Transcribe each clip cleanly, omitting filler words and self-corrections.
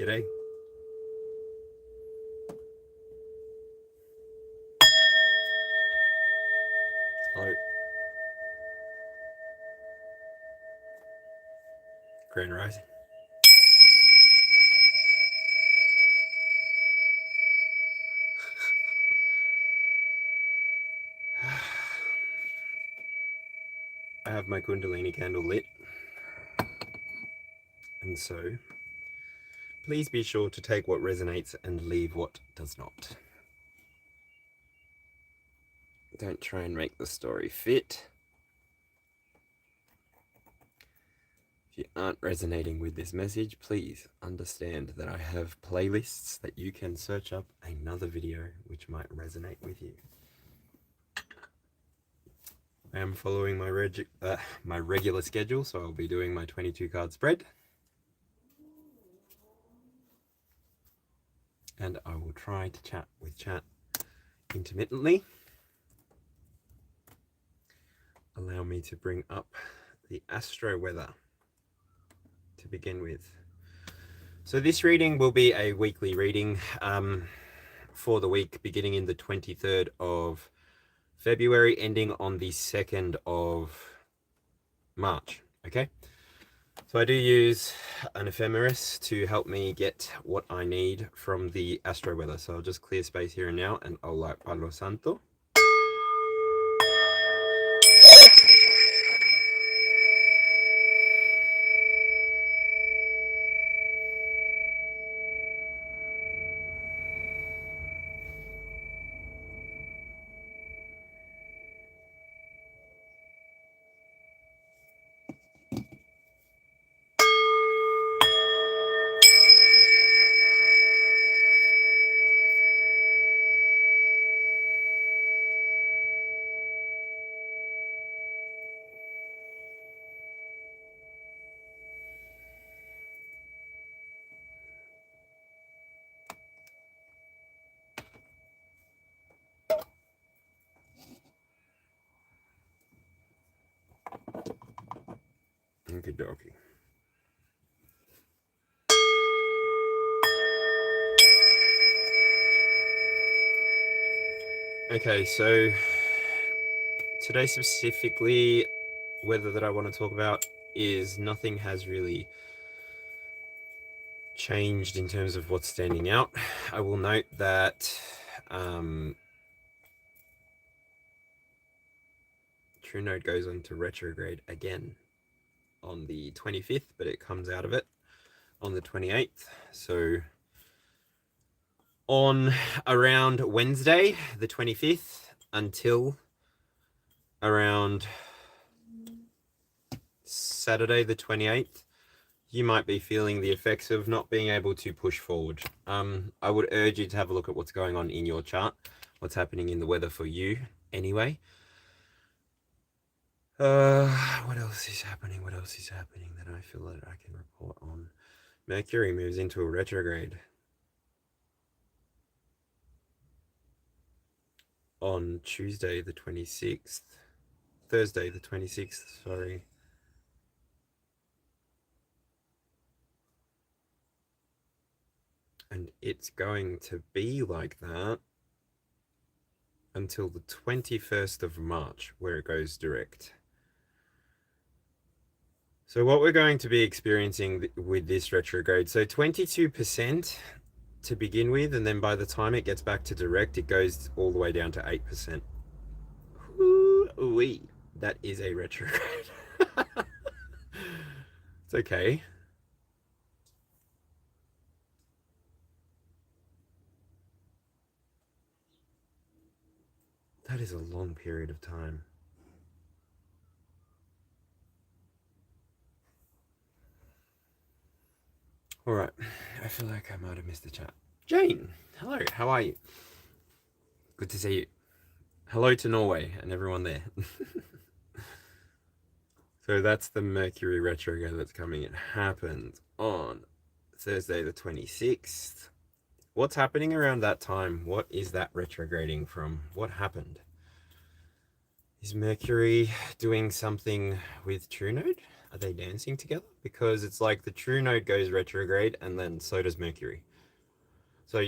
G'day. Hello. Grand Rising. I have my Kundalini candle lit, and so please be sure to take what resonates and leave what does not. Don't try and make the story fit. If you aren't resonating with this message, please understand that I have playlists that you can search up another video which might resonate with you. I am following my regular schedule, so I'll be doing my 22 card spread. And I will try to chat with chat intermittently. Allow me to bring up the Astro Weather to begin with. So this reading will be a weekly reading for the week beginning in the 23rd of February, ending on the 2nd of March, okay? So I do use an ephemeris to help me get what I need from the Astro Weather. So I'll just clear space here and now, and I'll light Palo Santo. Okie dokie. Okay, so today specifically, weather that I want to talk about is nothing has really changed in terms of what's standing out. I will note that True Node goes on to retrograde again on the 25th, but it comes out of it on the 28th. So on around Wednesday, the 25th, until around Saturday, the 28th, you might be feeling the effects of not being able to push forward. I would urge you to have a look at what's going on in your chart, what's happening in the weather for you anyway. What else is happening? What else is happening that I feel that I can report on? Mercury moves into a retrograde on Tuesday the 26th. Thursday the 26th, sorry. And it's going to be like that until the 21st of March, where it goes direct. So what we're going to be experiencing with this retrograde, so 22% to begin with, and then by the time it gets back to direct, it goes all the way down to 8%. Ooh-wee. That is a retrograde. It's okay. That is a long period of time. All right, I feel like I might have missed the chat. Jane, hello, how are you? Good to see you. Hello to Norway and everyone there. So that's the Mercury retrograde that's coming. It happened on Thursday the 26th. What's happening around that time? What is that retrograding from? What happened? Is Mercury doing something with True Node? Are they dancing together? Because it's like the true node goes retrograde and then so does Mercury. So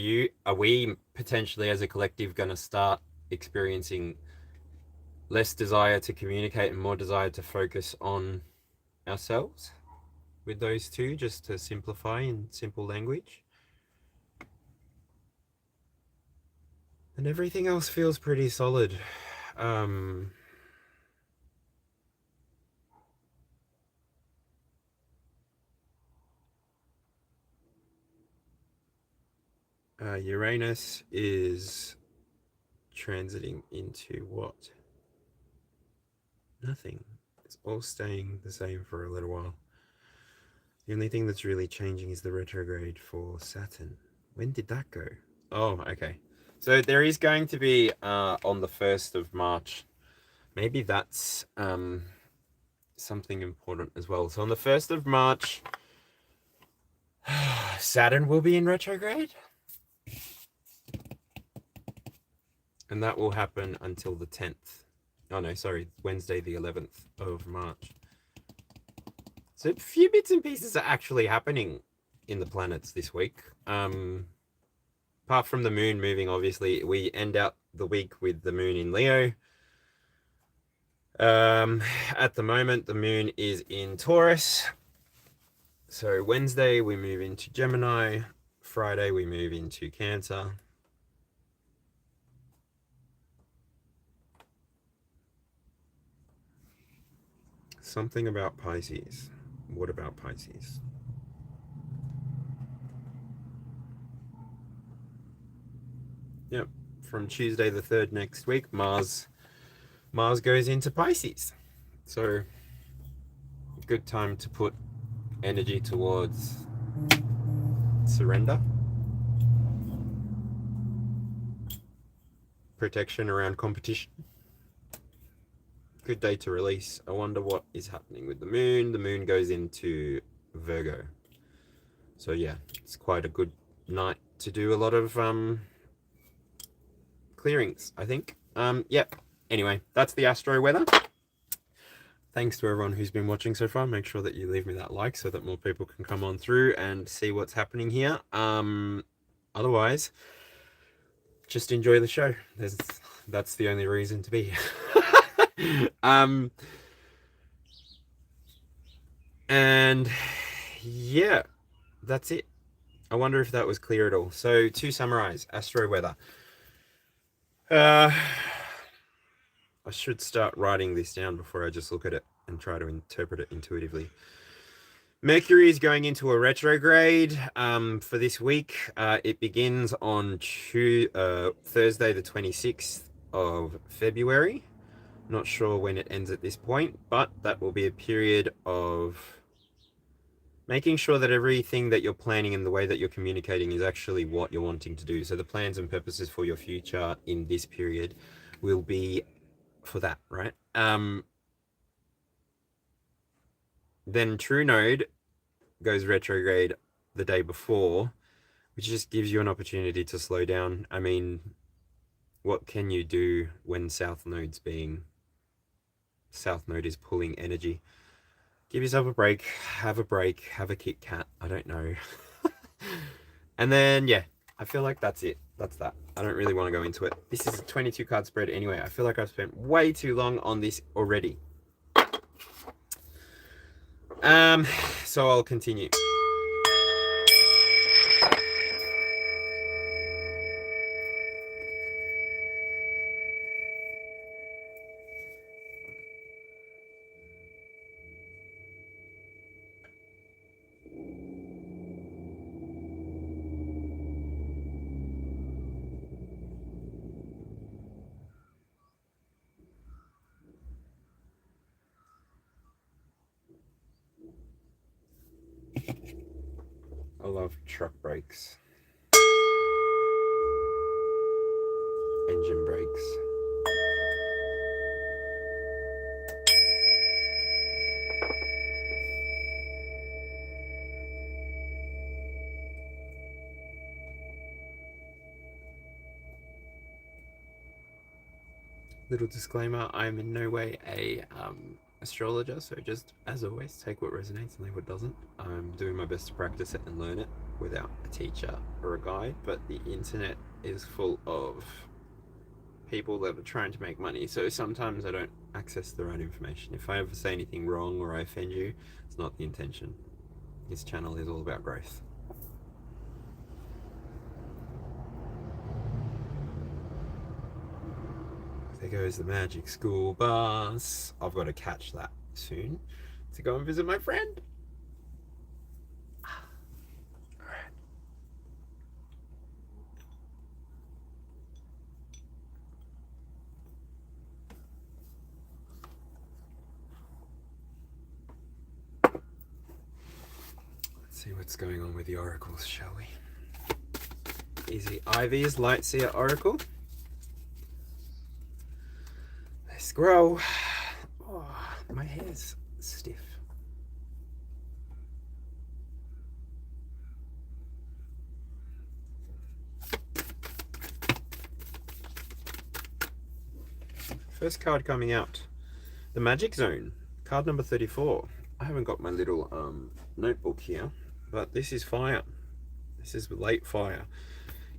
are we potentially as a collective going to start experiencing less desire to communicate and more desire to focus on ourselves with those two, just to simplify in simple language? And everything else feels pretty solid. Uranus is transiting into what? Nothing. It's all staying the same for a little while. The only thing that's really changing is the retrograde for Saturn. When did that go? Oh, okay. So there is going to be on the 1st of March. Maybe that's something important as well. So on the 1st of March, Saturn will be in retrograde. And that will happen until the 10th. Oh no, sorry, Wednesday the 11th of March. So a few bits and pieces are actually happening in the planets this week. Apart from the moon moving, obviously, we end out the week with the moon in Leo. At the moment, the moon is in Taurus. So Wednesday, we move into Gemini. Friday, we move into Cancer. Something about Pisces. What about Pisces? Yep, from Tuesday the 3rd next week, Mars goes into Pisces. So, good time to put energy towards surrender, protection around competition. Good day to release. I wonder what is happening with the moon. The moon goes into Virgo. So yeah, it's quite a good night to do a lot of clearings, I think. Yep. Anyway, that's the Astro Weather. Thanks to everyone who's been watching so far. Make sure that you leave me that like so that more people can come on through and see what's happening here. Otherwise, just enjoy the show. That's the only reason to be here. And yeah, that's it. I wonder if that was clear at all. So to summarize, Astro Weather. I should start writing this down before I just look at it and try to interpret it intuitively. Mercury is going into a retrograde for this week. It begins on Thursday the 26th of February. Not sure when it ends at this point, but that will be a period of making sure that everything that you're planning and the way that you're communicating is actually what you're wanting to do. So the plans and purposes for your future in this period will be for that, right? Then True Node goes retrograde the day before, which just gives you an opportunity to slow down. I mean, what can you do when South Node is pulling energy? Give yourself a break, have a Kit Kat, I don't know. And then, yeah, I feel like that's it. That's that. I don't really want to go into it. This is a 22 card spread anyway. I feel like I've spent way too long on this already. So I'll continue. I love truck brakes. Engine brakes. Little disclaimer, I'm in no way a astrologer, so just as always, take what resonates and leave what doesn't. I'm doing my best to practice it and learn it without a teacher or a guide, but the internet is full of people that are trying to make money, so sometimes I don't access the right information. If I ever say anything wrong or I offend you, it's not the intention. This channel is all about growth. There goes the magic school bus. I've got to catch that soon to go and visit my friend. All right. Let's see what's going on with the oracles, shall we? Easy Ivy's Lightseer Oracle. Let's grow. Oh, my hair's stiff. First card coming out, the Magic Zone, card number 34. I haven't got my little notebook here, but this is fire. This is late fire.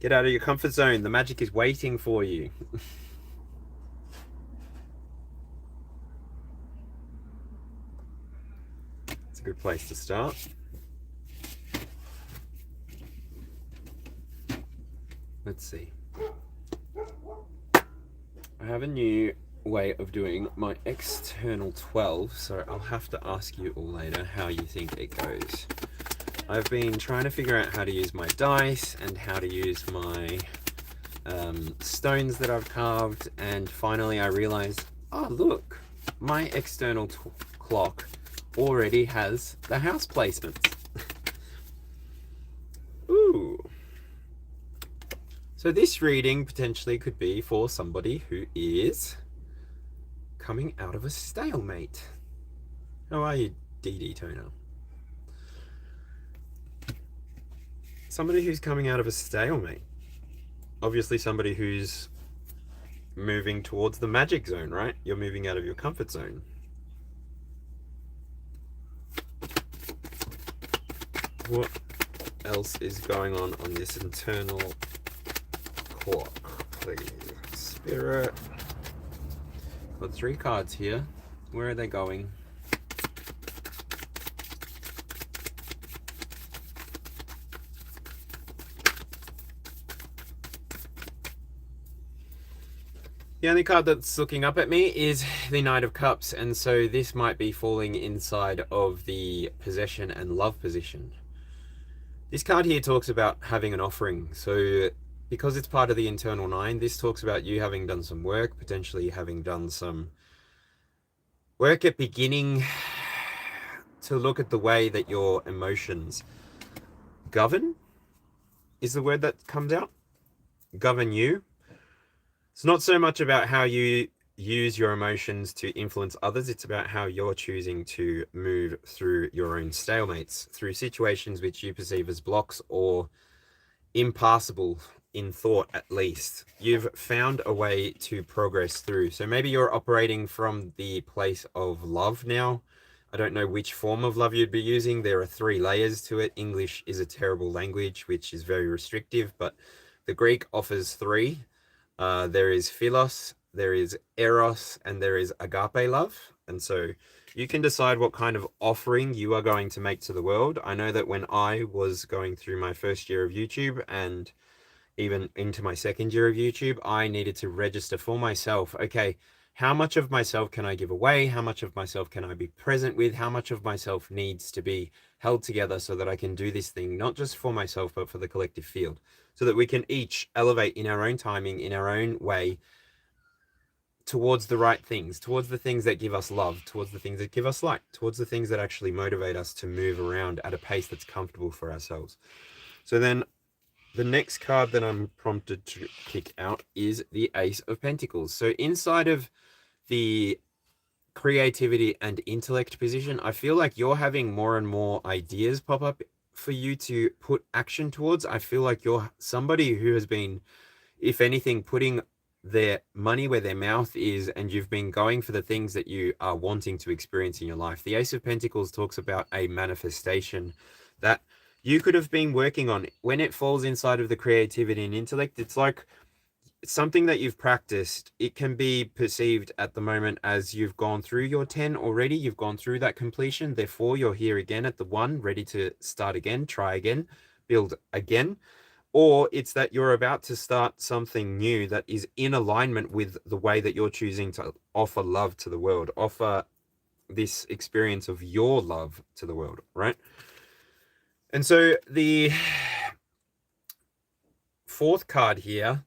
Get out of your comfort zone. The magic is waiting for you. It's a good place to start. Let's see. I have a new way of doing my external 12, so I'll have to ask you all later how you think it goes. I've been trying to figure out how to use my dice and how to use my stones that I've carved, and finally I realized, oh look, my external clock already has the house placements. Ooh. So this reading potentially could be for somebody who is coming out of a stalemate. How are you, DD Toner? Somebody who's coming out of a stalemate. Obviously somebody who's moving towards the magic zone, right? You're moving out of your comfort zone. What else is going on this internal clock, please? Spirit. Got 3 cards here. Where are they going? The only card that's looking up at me is the Knight of Cups, and so this might be falling inside of the possession and love position. This card here talks about having an offering, so because it's part of the internal 9, this talks about you having done some work, potentially having done some work at beginning to look at the way that your emotions govern, is the word that comes out. Govern you. It's not so much about how you use your emotions to influence others, it's about how you're choosing to move through your own stalemates, through situations which you perceive as blocks or impassable in thought at least. You've found a way to progress through. So maybe you're operating from the place of love now. I don't know which form of love you'd be using. There are 3 layers to it. English is a terrible language, which is very restrictive, but the Greek offers 3. There is philos, there is eros, and there is agape love. And so you can decide what kind of offering you are going to make to the world. I know that when I was going through my first year of YouTube and even into my second year of YouTube, I needed to register for myself. Okay, how much of myself can I give away? How much of myself can I be present with? How much of myself needs to be held together so that I can do this thing, not just for myself, but for the collective field, so that we can each elevate in our own timing, in our own way, towards the right things, towards the things that give us love, towards the things that give us light, towards the things that actually motivate us to move around at a pace that's comfortable for ourselves. So then the next card that I'm prompted to pick out is the Ace of Pentacles. So inside of the creativity and intellect position, I feel like you're having more and more ideas pop up for you to put action towards. I feel like you're somebody who has been, if anything, putting their money where their mouth is, and you've been going for the things that you are wanting to experience in your life. The Ace of Pentacles talks about a manifestation that you could have been working on. When it falls inside of the creativity and intellect, it's like something that you've practiced. It can be perceived at the moment as you've gone through your 10 already, you've gone through that completion, therefore you're here again at the 1, ready to start again, try again, build again. Or it's that you're about to start something new that is in alignment with the way that you're choosing to offer love to the world, offer this experience of your love to the world, right? And so the 4th card here,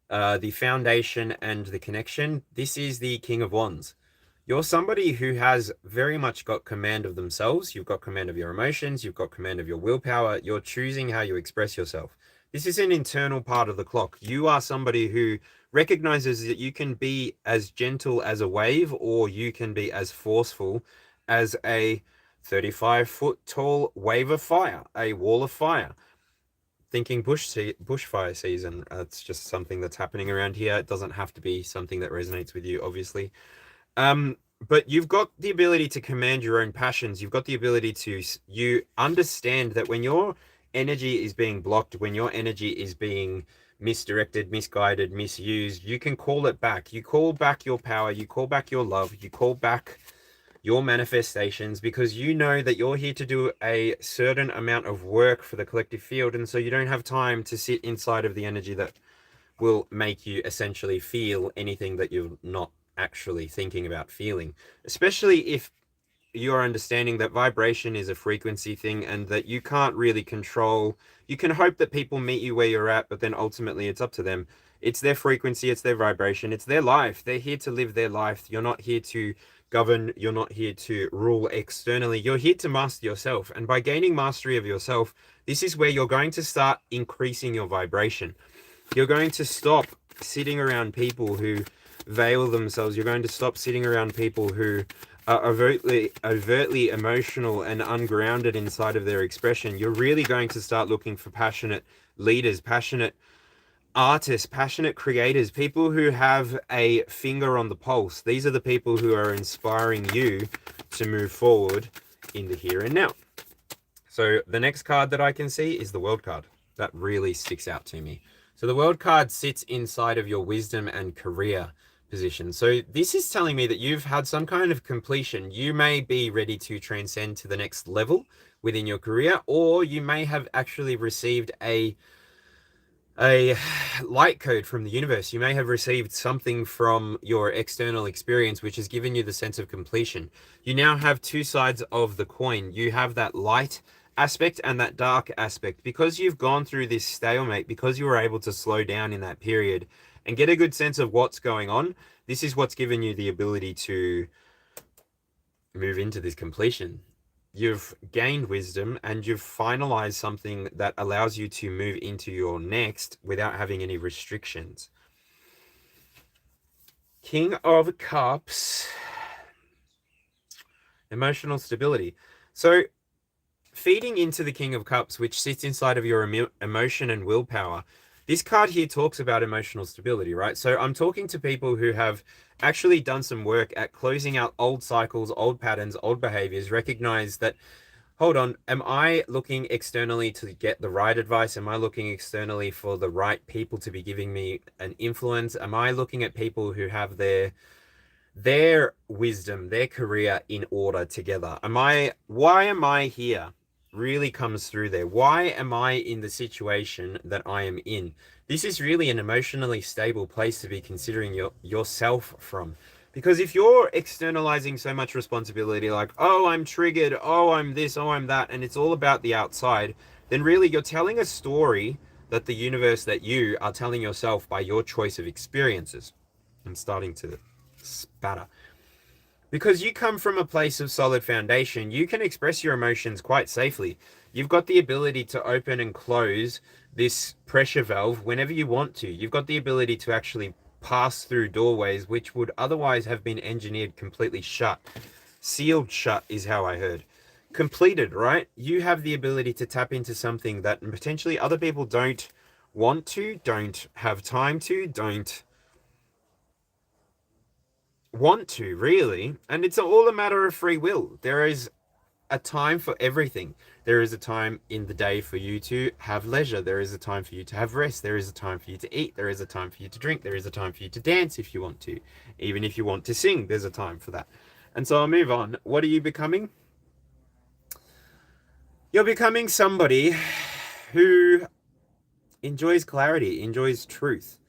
the foundation and the connection, this is the King of Wands. You're somebody who has very much got command of themselves. You've got command of your emotions. You've got command of your willpower. You're choosing how you express yourself. This is an internal part of the clock. You are somebody who recognizes that you can be as gentle as a wave, or you can be as forceful as a 35-foot tall wave of fire, a wall of fire. Thinking bushfire season, it's just something that's happening around here. It doesn't have to be something that resonates with you, obviously. But you've got the ability to command your own passions. You've got the ability to, you understand that when your energy is being blocked, when your energy is being misdirected, misguided, misused, you can call it back. You call back your power, you call back your love, you call back your manifestations, because you know that you're here to do a certain amount of work for the collective field. And so you don't have time to sit inside of the energy that will make you essentially feel anything that you're not actually thinking about feeling, especially if you're understanding that vibration is a frequency thing and that you can't really control. You can hope that people meet you where you're at, but then ultimately it's up to them. It's their frequency, it's their vibration, it's their life. They're here to live their life. You're not here to govern, you're not here to rule externally. You're here to master yourself. And by gaining mastery of yourself, this is where you're going to start increasing your vibration. You're going to stop sitting around people who veil themselves. You're going to stop sitting around people who are overtly emotional and ungrounded inside of their expression. You're really going to start looking for passionate leaders, passionate artists, passionate creators, people who have a finger on the pulse. These are the people who are inspiring you to move forward in the here and now. So the next card that I can see is the World card. That really sticks out to me. So the World card sits inside of your wisdom and career position. So this is telling me that you've had some kind of completion. You may be ready to transcend to the next level within your career, or you may have actually received a light code from the universe. You may have received something from your external experience which has given you the sense of completion. You now have two sides of the coin. You have that light aspect and that dark aspect. Because you've gone through this stalemate, because you were able to slow down in that period and get a good sense of what's going on, this is what's given you the ability to move into this completion. You've gained wisdom and you've finalized something that allows you to move into your next without having any restrictions. King of Cups, emotional stability. So feeding into the King of Cups, which sits inside of your emotion and willpower, this card here talks about emotional stability, right? So I'm talking to people who have actually done some work at closing out old cycles, old patterns, old behaviors, recognize that, hold on, am I looking externally to get the right advice? Am I looking externally for the right people to be giving me an influence? Am I looking at people who have their wisdom, their career in order together? Why am I here? Really comes through there. Why am I in the situation that I am in? This is really an emotionally stable place to be considering yourself from. Because if you're externalizing so much responsibility, like, oh, I'm triggered, oh, I'm this, oh, I'm that, and it's all about the outside, then really you're telling a story that the universe, that you are telling yourself by your choice of experiences. I'm starting to spatter. Because you come from a place of solid foundation, you can express your emotions quite safely. You've got the ability to open and close this pressure valve whenever you want to. You've got the ability to actually pass through doorways which would otherwise have been engineered completely shut. Sealed shut is how I heard. Completed, right? You have the ability to tap into something that potentially other people don't want to, don't have time to, don't want to, really. And it's all a matter of free will. There is a time for everything. There is a time in the day for you to have leisure. There is a time for you to have rest. There is a time for you to eat. There is a time for you to drink. There is a time for you to dance if you want to. Even if you want to sing, there's a time for that. And so I'll move on. What are you becoming? You're becoming somebody who enjoys clarity, enjoys truth,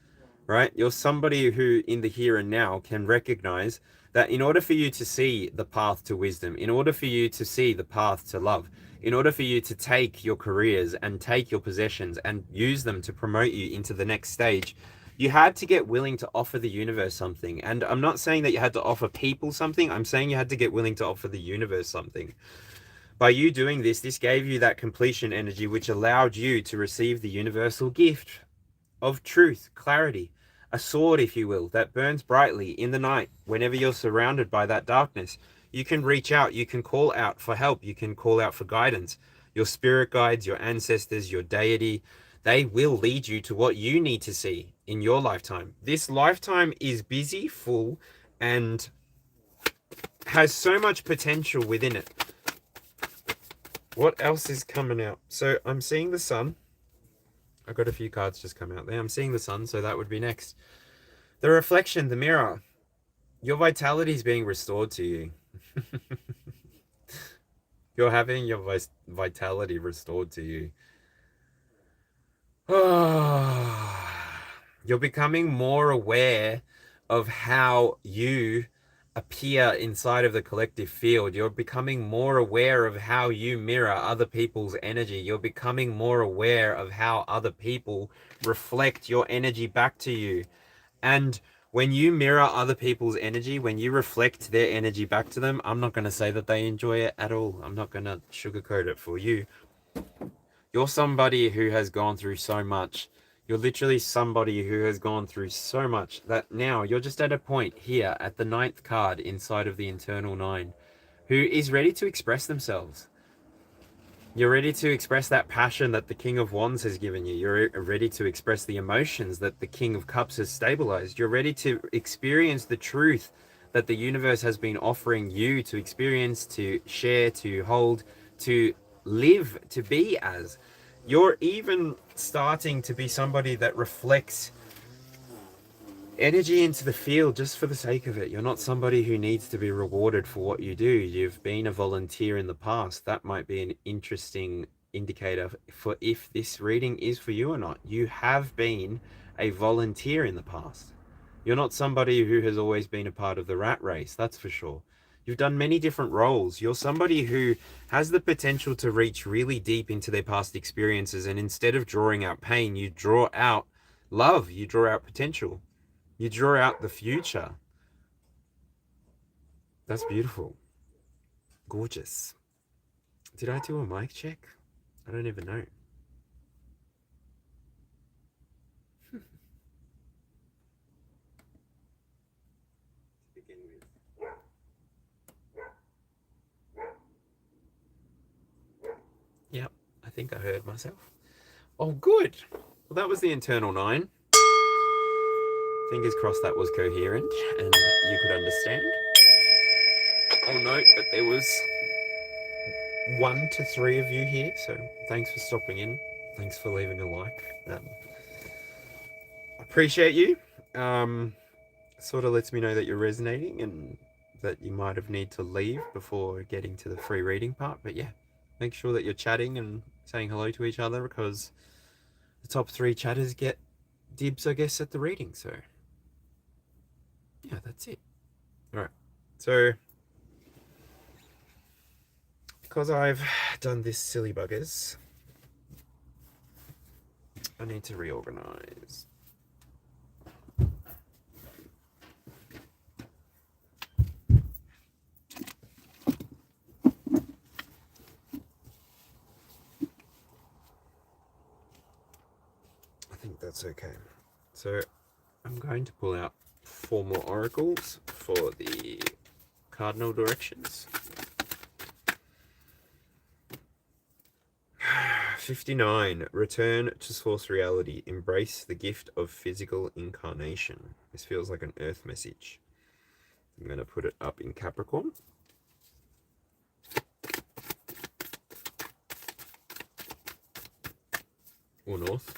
right? You're somebody who in the here and now can recognize that in order for you to see the path to wisdom, in order for you to see the path to love, in order for you to take your careers and take your possessions and use them to promote you into the next stage, you had to get willing to offer the universe something. And I'm not saying that you had to offer people something. I'm saying you had to get willing to offer the universe something. By you doing this, this gave you that completion energy, which allowed you to receive the universal gift of truth, clarity, a sword, if you will, that burns brightly in the night. Whenever you're surrounded by that darkness, you can reach out, you can call out for help, you can call out for guidance. Your spirit guides, your ancestors, your deity, they will lead you to what you need to see in your lifetime. This lifetime is busy, full, and has so much potential within it. What else is coming out? So I'm seeing the sun. I've got a few cards just come out there. I'm seeing the sun, so that would be next. The reflection, the mirror. Your vitality is being restored to you. You're having your vitality restored to you. You're becoming more aware of how you appear inside of the collective field. You're becoming more aware of how you mirror other people's energy. You're becoming more aware of how other people reflect your energy back to you. And when you mirror other people's energy, when you reflect their energy back to them, I'm not going to say that they enjoy it at all. I'm not going to sugarcoat it for you. You're somebody who has gone through so much. You're literally somebody who has gone through so much that now you're just at a point here at the 9th card inside of the Internal 9 who is ready to express themselves. You're ready to express that passion that the King of Wands has given you. You're ready to express the emotions that the King of Cups has stabilized. You're ready to experience the truth that the universe has been offering you to experience, to share, to hold, to live, to be as. You're even starting to be somebody that reflects energy into the field just for the sake of it. You're not somebody who needs to be rewarded for what you do. You've been a volunteer in the past. That might be an interesting indicator for if this reading is for you or not. You have been a volunteer in the past. You're not somebody who has always been a part of the rat race, that's for sure. You've done many different roles. You're somebody who has the potential to reach really deep into their past experiences, and instead of drawing out pain, you draw out love, you draw out potential. You draw out the future. That's beautiful. Gorgeous. Did I do a mic check? I don't even know. To begin with. Yep, I think I heard myself. Oh, good. Well, that was the Internal 9. Fingers crossed that was coherent and you could understand. I'll note that there was 1 to 3 of you here, so thanks for stopping in. Thanks for leaving a like. Appreciate you. Sort of lets me know that you're resonating and that you might have need to leave before getting to the free reading part. But yeah, make sure that you're chatting and saying hello to each other, because the top 3 chatters get dibs, I guess, at the reading. So yeah, that's it. All right. So because I've done this silly buggers, I need to reorganize. I think that's okay. So I'm going to pull out 4 more oracles for the cardinal directions. 59. Return to source reality. Embrace the gift of physical incarnation. This feels like an earth message. I'm going to put it up in Capricorn. Or North.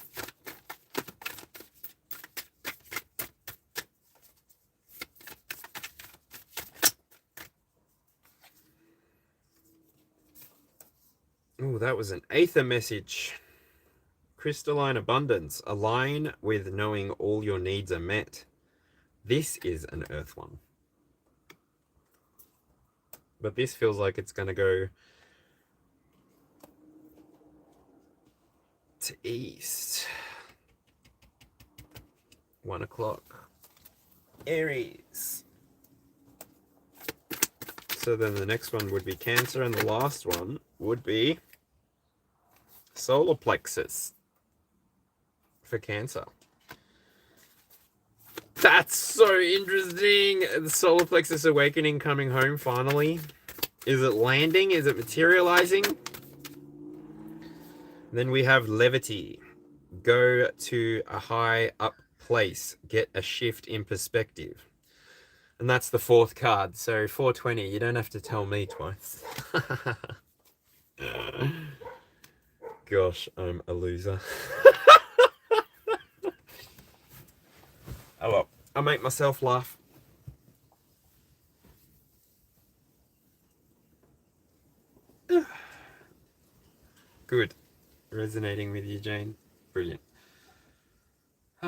Oh, that was an Aether message. Crystalline abundance. Align with knowing all your needs are met. This is an Earth one. But this feels like it's going to go to East. 1 o'clock. Aries. So then the next one would be Cancer, and the last one would be solar plexus for Cancer. That's so interesting. The solar plexus awakening coming home finally. Is it landing? Is it materializing? Then we have levity. Go to a high up place. Get a shift in perspective. And that's the 4th card. So 420. You don't have to tell me twice. Gosh, I'm a loser. Oh well, I make myself laugh. Good. Resonating with you, Jane. Brilliant. I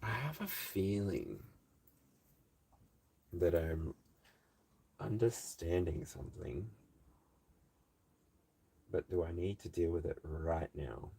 have a feeling that I'm understanding something, but do I need to deal with it right now?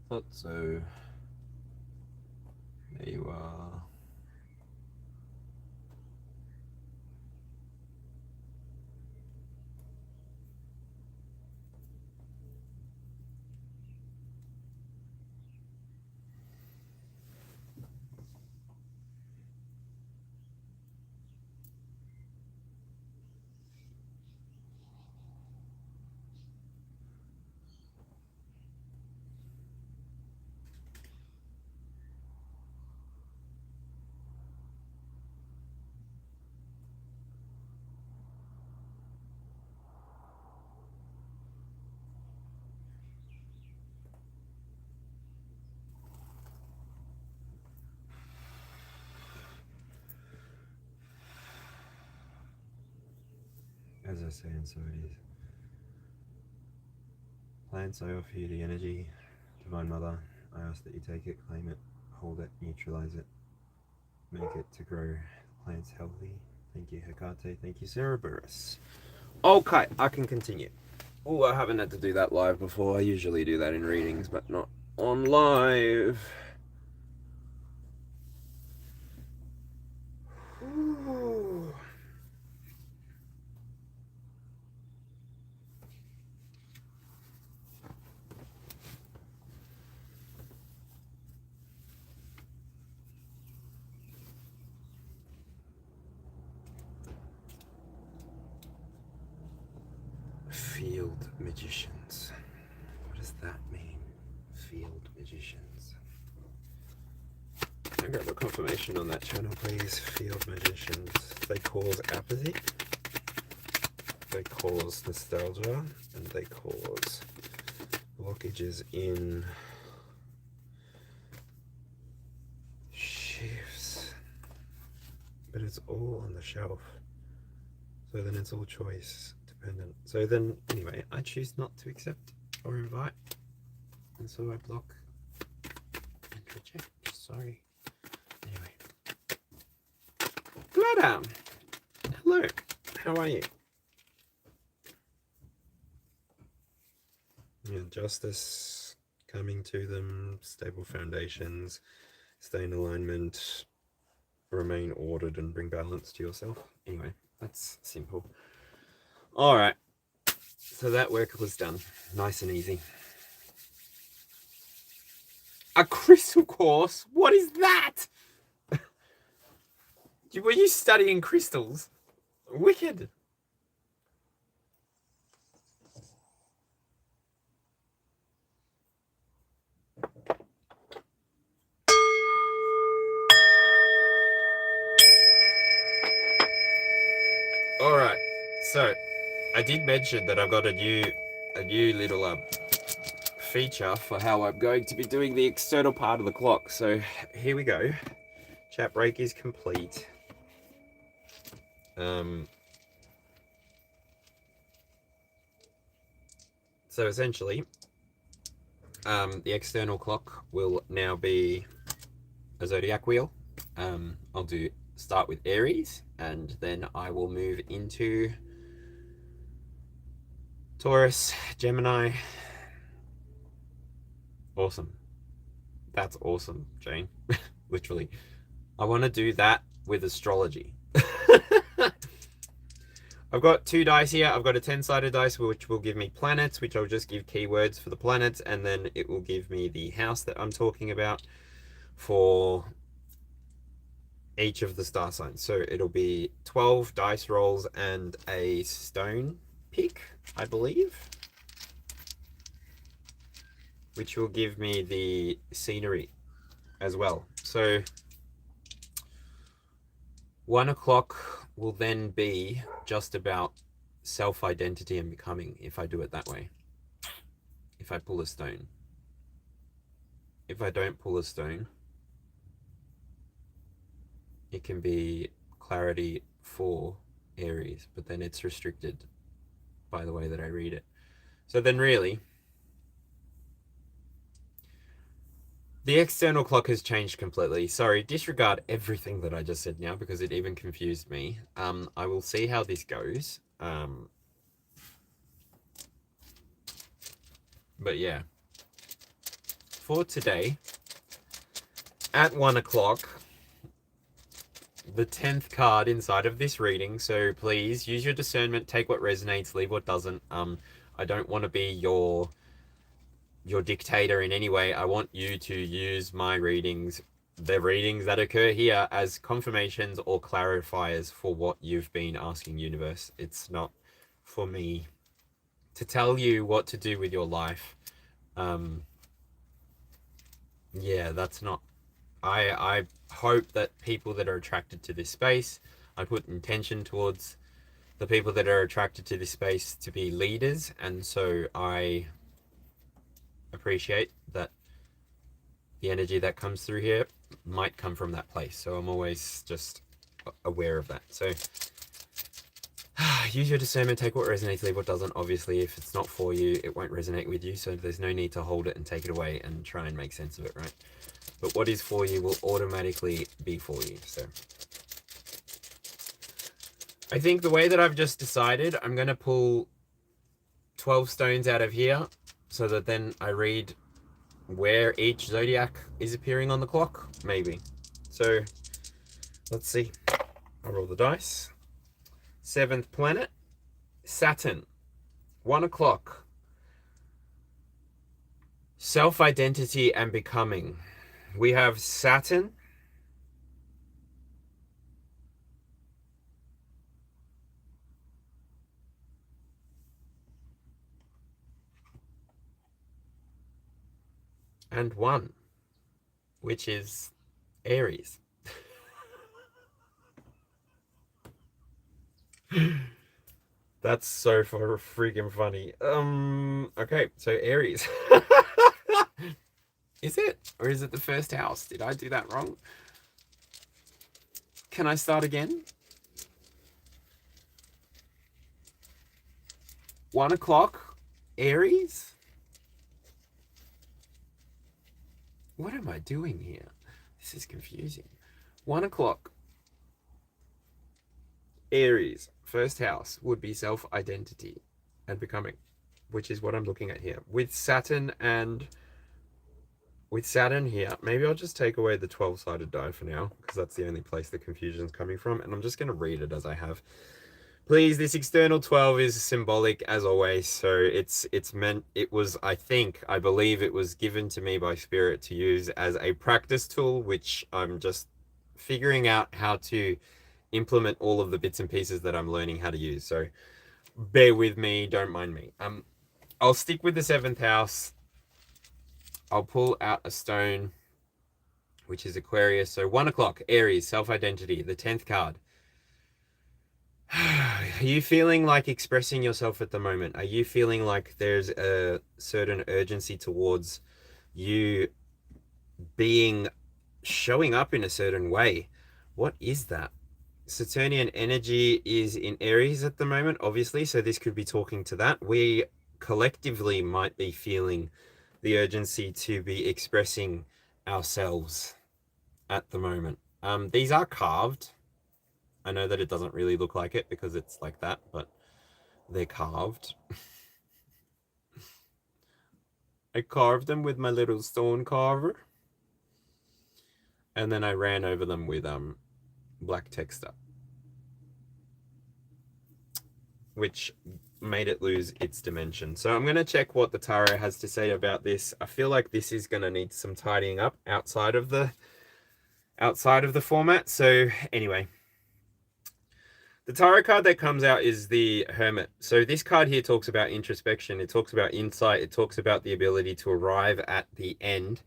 Thought so. There you are. As I say, and so it is. Plants, I offer you the energy. Divine Mother, I ask that you take it, claim it, hold it, neutralize it, make it to grow the plants healthy. Thank you, Hecate. Thank you, Cerberus. Okay, I can continue. Oh, I haven't had to do that live before. I usually do that in readings, but not on live. Ooh. Field magicians. What does that mean? Field magicians. I grab a confirmation on that channel, please? Field magicians. They cause apathy. They cause nostalgia. And they cause blockages in shifts. But it's all on the shelf. So then it's all choice dependent. So then, anyway, I choose not to accept or invite. And so I block and reject. Sorry. Anyway. Glada! Hello. How are you? Yeah, justice coming to them, stable foundations, stay in alignment, remain ordered and bring balance to yourself. Anyway, that's simple. All right. So that work was done. Nice and easy. A crystal course? What is that? Were you studying crystals? Wicked. All right. So I did mention that I've got a new little feature for how I'm going to be doing the external part of the clock. So here we go. Chat break is complete. So essentially, the external clock will now be a zodiac wheel. I'll start with Aries, and then I will move into Taurus, Gemini. Awesome. That's awesome, Jane. Literally. I want to do that with astrology. I've got 2 dice here. I've got a 10-sided dice, which will give me planets, which I'll just give keywords for the planets, and then it will give me the house that I'm talking about for each of the star signs. So it'll be 12 dice rolls and a stone pick, I believe, which will give me the scenery as well. So 1 o'clock will then be just about self-identity and becoming, if I do it that way. If I pull a stone. If I don't pull a stone, it can be clarity for Aries, but then it's restricted by the way that I read it. So then really, the external clock has changed completely. Sorry, disregard everything that I just said now because it even confused me. I will see how this goes. But yeah. For today, at 1 o'clock, the 10th card inside of this reading, so please use your discernment, take what resonates, leave what doesn't. I don't want to be your dictator in any way. I want you to use my readings, the readings that occur here, as confirmations or clarifiers for what you've been asking universe. It's not for me to tell you what to do with your life. Yeah, that's not... I hope that people that are attracted to this space, I put intention towards the people that are attracted to this space to be leaders, and so I appreciate that the energy that comes through here might come from that place. So I'm always just aware of that. So use your discernment, take what resonates, leave what doesn't. Obviously, if it's not for you, it won't resonate with you. So there's no need to hold it and take it away and try and make sense of it, right? But what is for you will automatically be for you. So I think the way that I've just decided, I'm going to pull 12 stones out of here so that then I read where each zodiac is appearing on the clock, maybe. So let's see. I'll roll the dice. 7th planet, Saturn, 1 o'clock. Self-identity and becoming. We have Saturn, and 1, which is Aries. That's so freaking funny. Okay, so Aries. Is it? Or is it the first house? Did I do that wrong? Can I start again? 1 o'clock, Aries? What am I doing here? This is confusing. 1 o'clock, Aries, first house would be self-identity and becoming, which is what I'm looking at here. With Saturn here, maybe I'll just take away the 12-sided die for now, because that's the only place the confusion's coming from, and I'm just going to read it as I have. Please, this external 12 is symbolic as always, so it's meant, I believe it was given to me by Spirit to use as a practice tool, which I'm just figuring out how to implement all of the bits and pieces that I'm learning how to use. So bear with me, don't mind me. I'll stick with the 7th house. I'll pull out a stone, which is Aquarius. So 1 o'clock, Aries, self-identity, the 10th card. Are you feeling like expressing yourself at the moment? Are you feeling like there's a certain urgency towards you showing up in a certain way? What is that? Saturnian energy is in Aries at the moment, obviously, so this could be talking to that. We collectively might be feeling the urgency to be expressing ourselves at the moment. These are carved. I know that it doesn't really look like it because it's like that, but they're carved. I carved them with my little stone carver. And then I ran over them with black texture, which made it lose its dimension. So I'm going to check what the tarot has to say about this. I feel like this is going to need some tidying up outside of the format. So anyway, the tarot card that comes out is the Hermit. So this card here talks about introspection. It talks about insight. It talks about the ability to arrive at the end.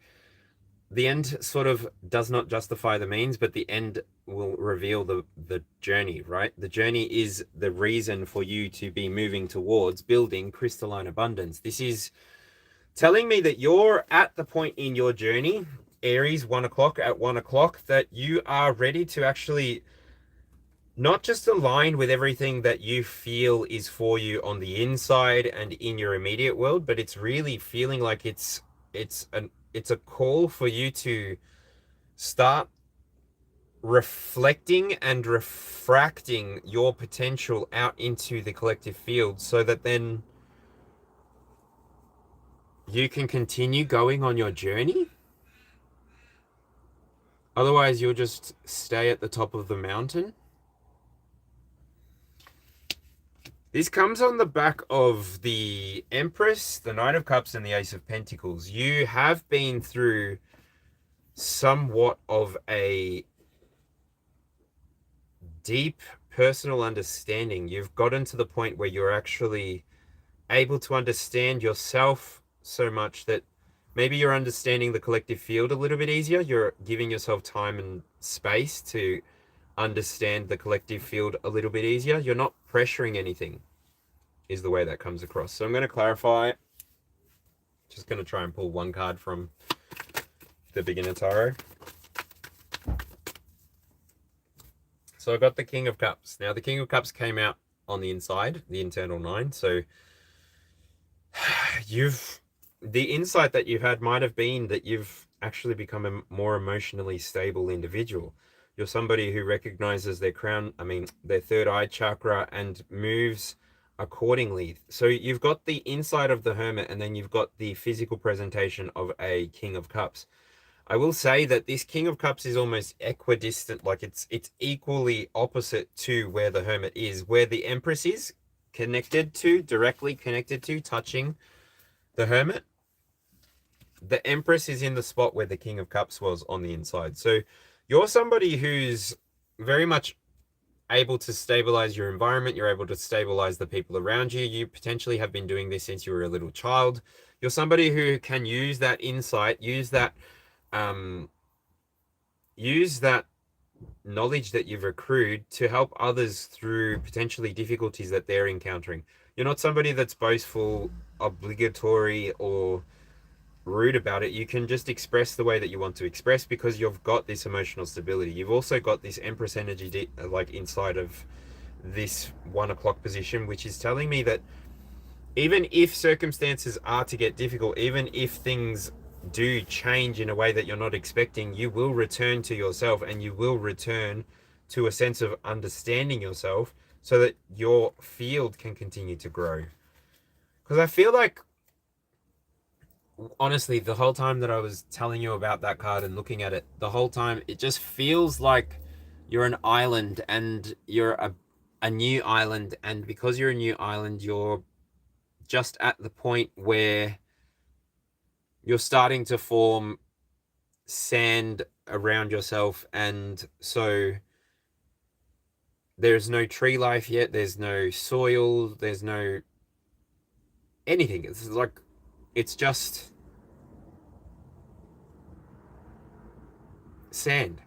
The end sort of does not justify the means, but the end will reveal the journey, right? The journey is the reason for you to be moving towards building crystalline abundance. This is telling me that you're at the point in your journey, Aries, 1 o'clock, at 1 o'clock, that you are ready to actually not just align with everything that you feel is for you on the inside and in your immediate world, but it's really feeling like it's a call for you to start reflecting and refracting your potential out into the collective field so that then you can continue going on your journey. Otherwise, you'll just stay at the top of the mountain. This comes on the back of the Empress, the Knight of Cups, and the Ace of Pentacles. You have been through somewhat of a deep personal understanding. You've gotten to the point where you're actually able to understand yourself so much that maybe you're understanding the collective field a little bit easier. You're giving yourself time and space to understand the collective field a little bit easier. You're not pressuring anything, is the way that comes across. So I'm going to clarify. Just going to try and pull one card from the beginner tarot. So I got the King of Cups. Now the King of Cups came out on the inside, the internal 9. So the insight that you've had might have been that you've actually become a more emotionally stable individual. You're somebody who recognizes their third eye chakra and moves accordingly. So you've got the inside of the Hermit, and then you've got the physical presentation of a King of Cups. I will say that this King of Cups is almost equidistant, like it's equally opposite to where the Hermit is, where the Empress is directly connected to, touching the Hermit. The Empress is in the spot where the King of Cups was on the inside. So you're somebody who's very much able to stabilize your environment. You're able to stabilize the people around you. You potentially have been doing this since you were a little child. You're somebody who can use that insight, use that use that knowledge that you've accrued to help others through potentially difficulties that they're encountering. You're not somebody that's boastful, obligatory, or rude about it. You can just express the way that you want to express because you've got this emotional stability. You've also got this Empress energy like inside of this 1 o'clock position, which is telling me that even if circumstances are to get difficult, even if things do change in a way that you're not expecting, you will return to yourself and you will return to a sense of understanding yourself so that your field can continue to grow. Because I feel like, honestly, the whole time that I was telling you about that card and looking at it, the whole time, it just feels like you're an island and you're a new island. And because you're a new island, you're just at the point where you're starting to form sand around yourself, and so there's no tree life yet, there's no soil, there's no anything. It's like, it's just sand.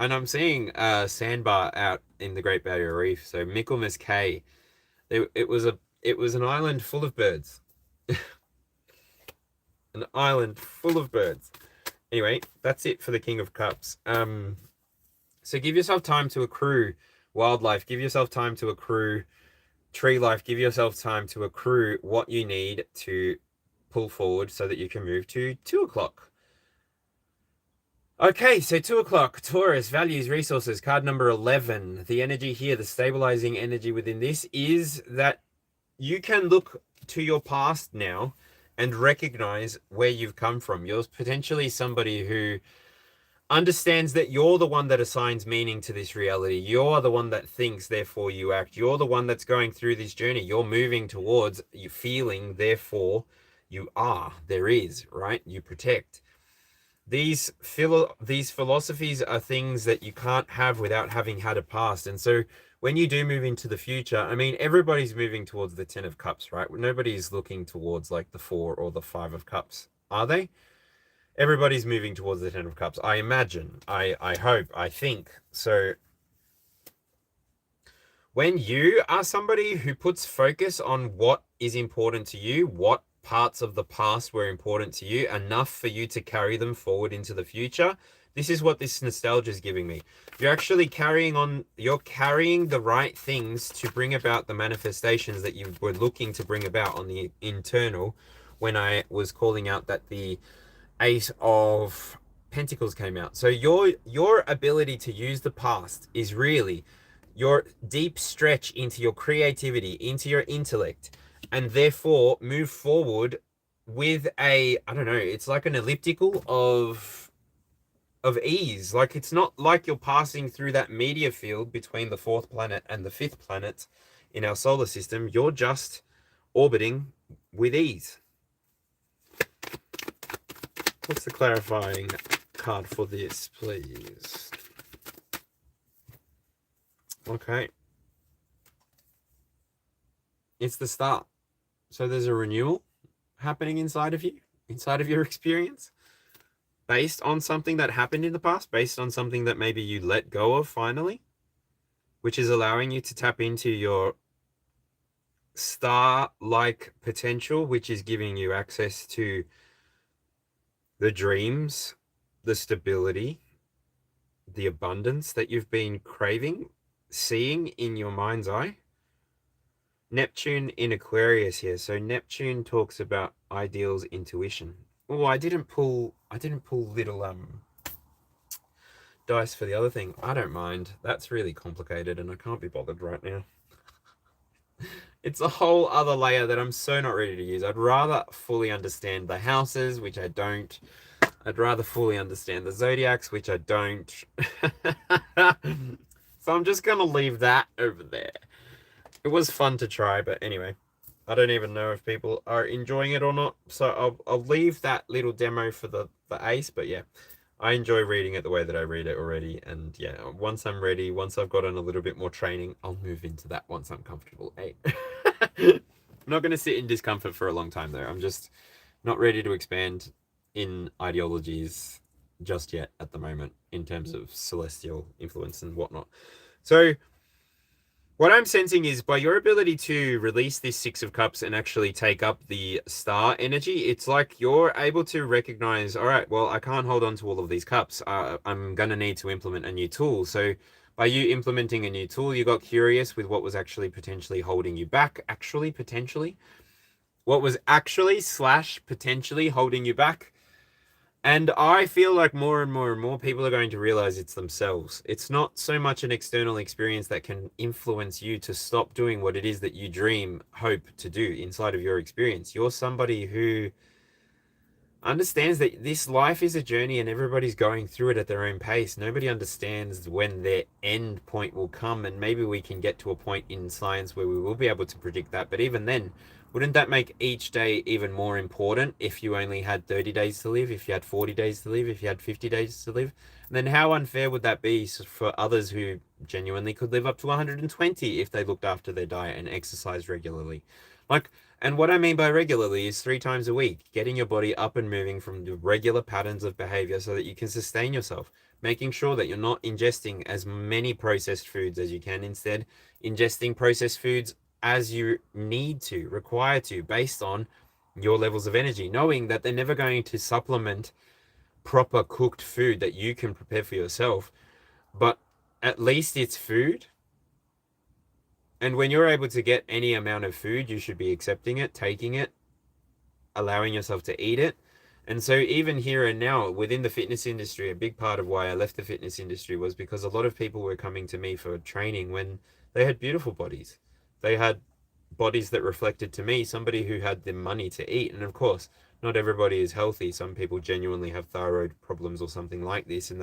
And I'm seeing a sandbar out in the Great Barrier Reef, so Michaelmas Cay. It was an island full of birds. An island full of birds. Anyway, that's it for the King of Cups. So give yourself time to accrue wildlife. Give yourself time to accrue tree life. Give yourself time to accrue what you need to pull forward so that you can move to 2 o'clock. Okay, so 2 o'clock, Taurus, values, resources, card number 11. The energy here, the stabilizing energy within this is that you can look to your past now and recognize where you've come from. You're potentially somebody who understands that you're the one that assigns meaning to this reality. You're the one that thinks, therefore you act. You're the one that's going through this journey. You're moving towards you feeling, therefore you are. There is, right? You protect. These philosophies are things that you can't have without having had a past. And so when you do move into the future, I mean, everybody's moving towards the 10 of Cups, right? Nobody's looking towards like the 4 or the 5 of Cups, are they? Everybody's moving towards the 10 of Cups. I imagine, I hope, I think. So when you are somebody who puts focus on what is important to you, what parts of the past were important to you, enough for you to carry them forward into the future, this is what this nostalgia is giving me. You're actually carrying the right things to bring about the manifestations that you were looking to bring about on the internal when I was calling out that the 8 of Pentacles came out. So your ability to use the past is really your deep stretch into your creativity, into your intellect, and therefore move forward with I don't know, it's like an elliptical of ease. Like, it's not like you're passing through that meteor field between the 4th planet and the 5th planet in our solar system. You're just orbiting with ease. What's the clarifying card for this, please? Okay. It's the start. So there's a renewal happening inside of you, inside of your experience, based on something that happened in the past, based on something that maybe you let go of finally, which is allowing you to tap into your star-like potential, which is giving you access to the dreams, the stability, the abundance that you've been craving, seeing in your mind's eye. Neptune in Aquarius here. So Neptune talks about ideals, intuition. Oh, I didn't pull little dice for the other thing. I don't mind. That's really complicated and I can't be bothered right now. It's a whole other layer that I'm so not ready to use. I'd rather fully understand the houses, which I don't. I'd rather fully understand the zodiacs, which I don't. So I'm just going to leave that over there. It was fun to try, but anyway, I don't even know if people are enjoying it or not. So I'll leave that little demo for the ace, but yeah, I enjoy reading it the way that I read it already. And yeah, once I'm ready, once I've gotten a little bit more training, I'll move into that once I'm comfortable. Hey. I'm not going to sit in discomfort for a long time though. I'm just not ready to expand in ideologies just yet at the moment. in terms of celestial influence and whatnot. So what I'm sensing is by your ability to release this Six of Cups and actually take up the star energy, it's like you're able to recognize, all right, well, I can't hold on to all of these cups. I'm going to need to implement a new tool. So by you implementing a new tool, you got curious with what was actually potentially holding you back, what was actually / potentially holding you back. And I feel like more and more and more people are going to realize it's themselves. It's not so much an external experience that can influence you to stop doing what it is that you dream, hope to do inside of your experience. You're somebody who understands that this life is a journey and everybody's going through it at their own pace. Nobody understands when their end point will come, and maybe we can get to a point in science where we will be able to predict that. But even then, wouldn't that make each day even more important if you only had 30 days to live, if you had 40 days to live, if you had 50 days to live? And then how unfair would that be for others who genuinely could live up to 120 if they looked after their diet and exercised regularly? Like, and what I mean by regularly is 3 times a week, getting your body up and moving from the regular patterns of behavior so that you can sustain yourself, making sure that you're not ingesting as many processed foods as you can, instead ingesting processed foods as you need to, require to, based on your levels of energy, knowing that they're never going to supplement proper cooked food that you can prepare for yourself, but at least it's food. And when you're able to get any amount of food, you should be accepting it, taking it, allowing yourself to eat it. And so even here and now within the fitness industry, a big part of why I left the fitness industry was because a lot of people were coming to me for training when they had beautiful bodies. They had bodies that reflected to me somebody who had the money to eat. And of course, not everybody is healthy. Some people genuinely have thyroid problems or something like this, and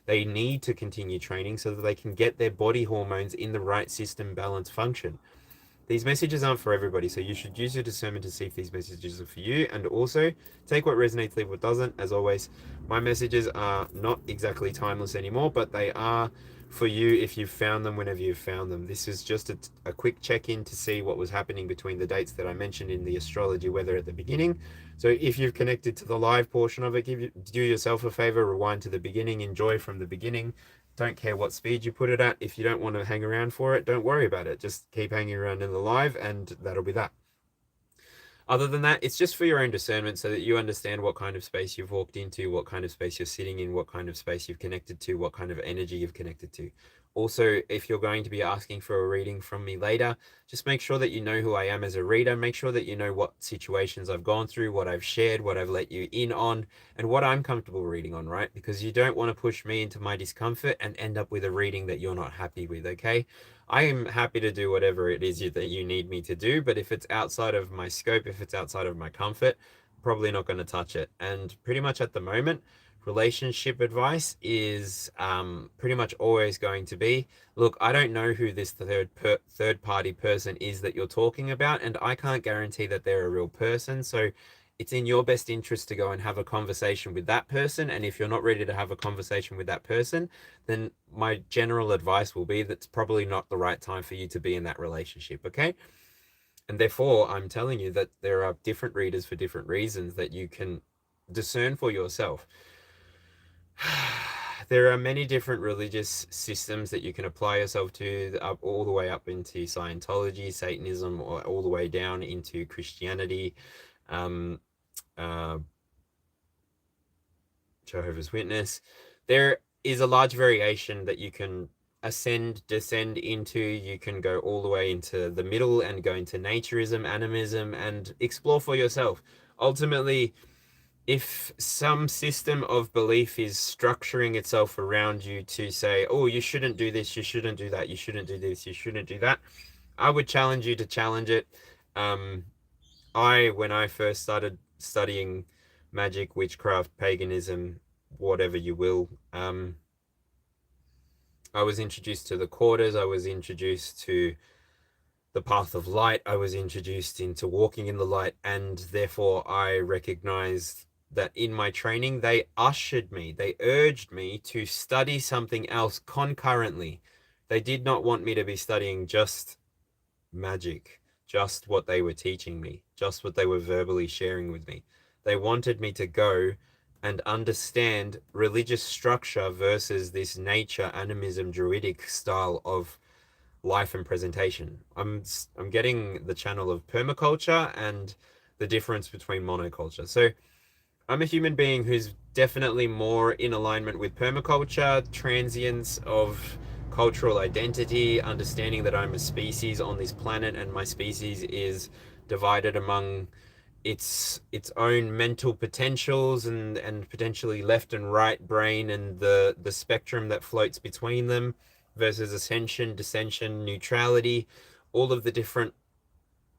they need to continue training so that they can get their body hormones in the right system balance function. These messages aren't for everybody, so you should use your discernment to see if these messages are for you, and also take what resonates, leave what doesn't. As always, my messages are not exactly timeless anymore, but they are for you if you've found them whenever you've found them. This is just a quick check-in to see what was happening between the dates that I mentioned in the astrology weather at the beginning. So if you've connected to the live portion of it, do yourself a favor, rewind to the beginning, enjoy from the beginning. Don't care what speed you put it at. If you don't want to hang around for it, don't worry about it. Just keep hanging around in the live, and that'll be that. Other than that, it's just for your own discernment so that you understand what kind of space you've walked into, what kind of space you're sitting in, what kind of space you've connected to, what kind of energy you've connected to. Also, if you're going to be asking for a reading from me later, just make sure that you know who I am as a reader. Make sure that you know what situations I've gone through, what I've shared, what I've let you in on, and what I'm comfortable reading on, right? Because you don't want to push me into my discomfort and end up with a reading that you're not happy with, okay? I am happy to do whatever it is that you need me to do, but if it's outside of my scope, if it's outside of my comfort, probably not going to touch it. And pretty much at the moment, relationship advice is pretty much always going to be, look, I don't know who this third party person is that you're talking about, and I can't guarantee that they're a real person. So it's in your best interest to go and have a conversation with that person. And if you're not ready to have a conversation with that person, then my general advice will be that's probably not the right time for you to be in that relationship, okay? And therefore, I'm telling you that there are different readers for different reasons that you can discern for yourself. There are many different religious systems that you can apply yourself to, up all the way up into Scientology, Satanism, or all the way down into Christianity, Jehovah's Witness. There is a large variation that you can descend into. You can go all the way into the middle and go into naturism, animism, and explore for yourself. Ultimately, if some system of belief is structuring itself around you to say, oh, you shouldn't do this, you shouldn't do that, you shouldn't do this, you shouldn't do that, I would challenge you to challenge it. When I first started studying magic, witchcraft, paganism, whatever you will, I was introduced to the quarters, I was introduced to the path of light, I was introduced into walking in the light, and therefore I recognized that in my training, they urged me to study something else concurrently. They did not want me to be studying just magic, just what they were teaching me, just what they were verbally sharing with me. They wanted me to go and understand religious structure versus this nature, animism, druidic style of life and presentation. I'm getting the channel of permaculture and the difference between monoculture. So I'm a human being who's definitely more in alignment with permaculture, transience of cultural identity, understanding that I'm a species on this planet and my species is divided among its own mental potentials and potentially left and right brain and the spectrum that floats between them versus ascension, descension, neutrality, all of the different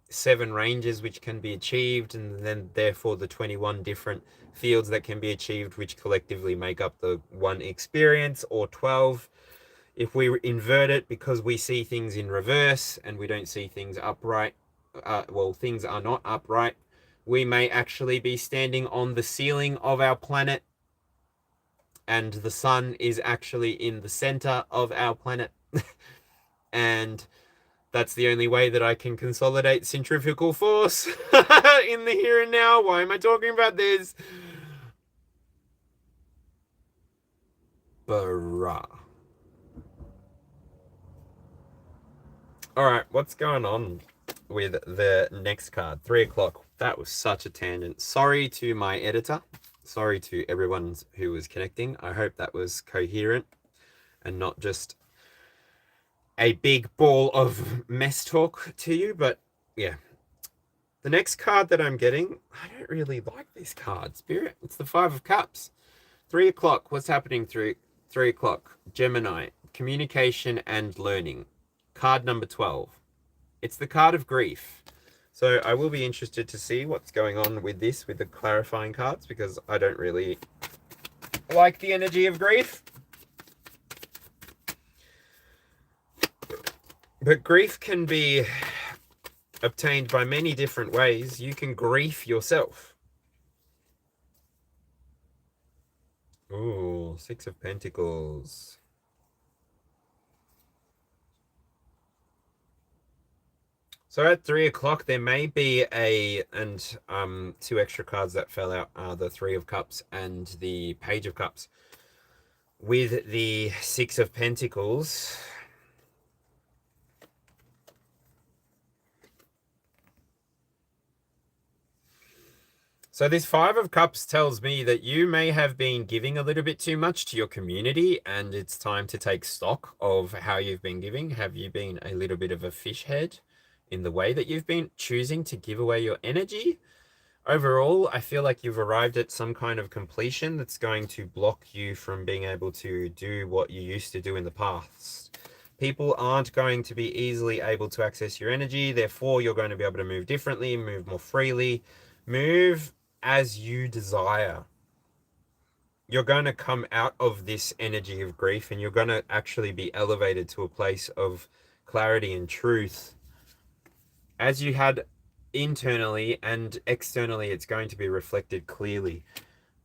7 ranges which can be achieved, and then therefore the 21 different fields that can be achieved, which collectively make up the one experience, or 12 if we invert it, because we see things in reverse and we don't see things upright. Well, things are not upright. We may actually be standing on the ceiling of our planet and the sun is actually in the center of our planet. And that's the only way that I can consolidate centrifugal force in the here and now. Why am I talking about this? Bruh. All right, what's going on with the next card? 3 o'clock. That was such a tangent. Sorry to my editor. Sorry to everyone who was connecting. I hope that was coherent and not just a big ball of mess talk to you. But yeah, the next card that I'm getting, I don't really like this card, Spirit. It's the 5 of Cups. 3 o'clock. What's happening through 3 o'clock? Gemini. Communication and learning. Card number 12. It's the card of grief. So I will be interested to see what's going on with this, with the clarifying cards, because I don't really like the energy of grief. But grief can be obtained by many different ways. You can grief yourself. Ooh, 6 of Pentacles. So at 3 o'clock, there may be and 2 extra cards that fell out are the 3 of Cups and the Page of Cups. With the 6 of Pentacles, so this 5 of Cups tells me that you may have been giving a little bit too much to your community, and it's time to take stock of how you've been giving. Have you been a little bit of a fish head in the way that you've been choosing to give away your energy? Overall, I feel like you've arrived at some kind of completion that's going to block you from being able to do what you used to do in the past. People aren't going to be easily able to access your energy. Therefore, you're going to be able to move differently, move more freely, move as you desire. You're going to come out of this energy of grief and you're going to actually be elevated to a place of clarity and truth. As you had internally and externally, it's going to be reflected clearly.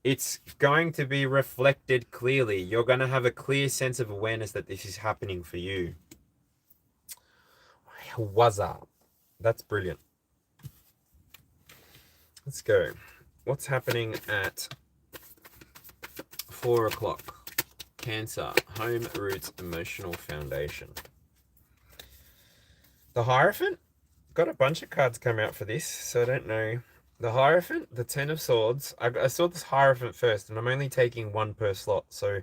It's going to be reflected clearly. You're going to have a clear sense of awareness that this is happening for you. Wazza. That's brilliant. Let's go. What's happening at 4 o'clock? Cancer, home, roots, emotional foundation. The Hierophant? Got a bunch of cards come out for this, so I don't know. The Hierophant, the 10 of Swords. I saw this Hierophant first, and I'm only taking 1 per slot. So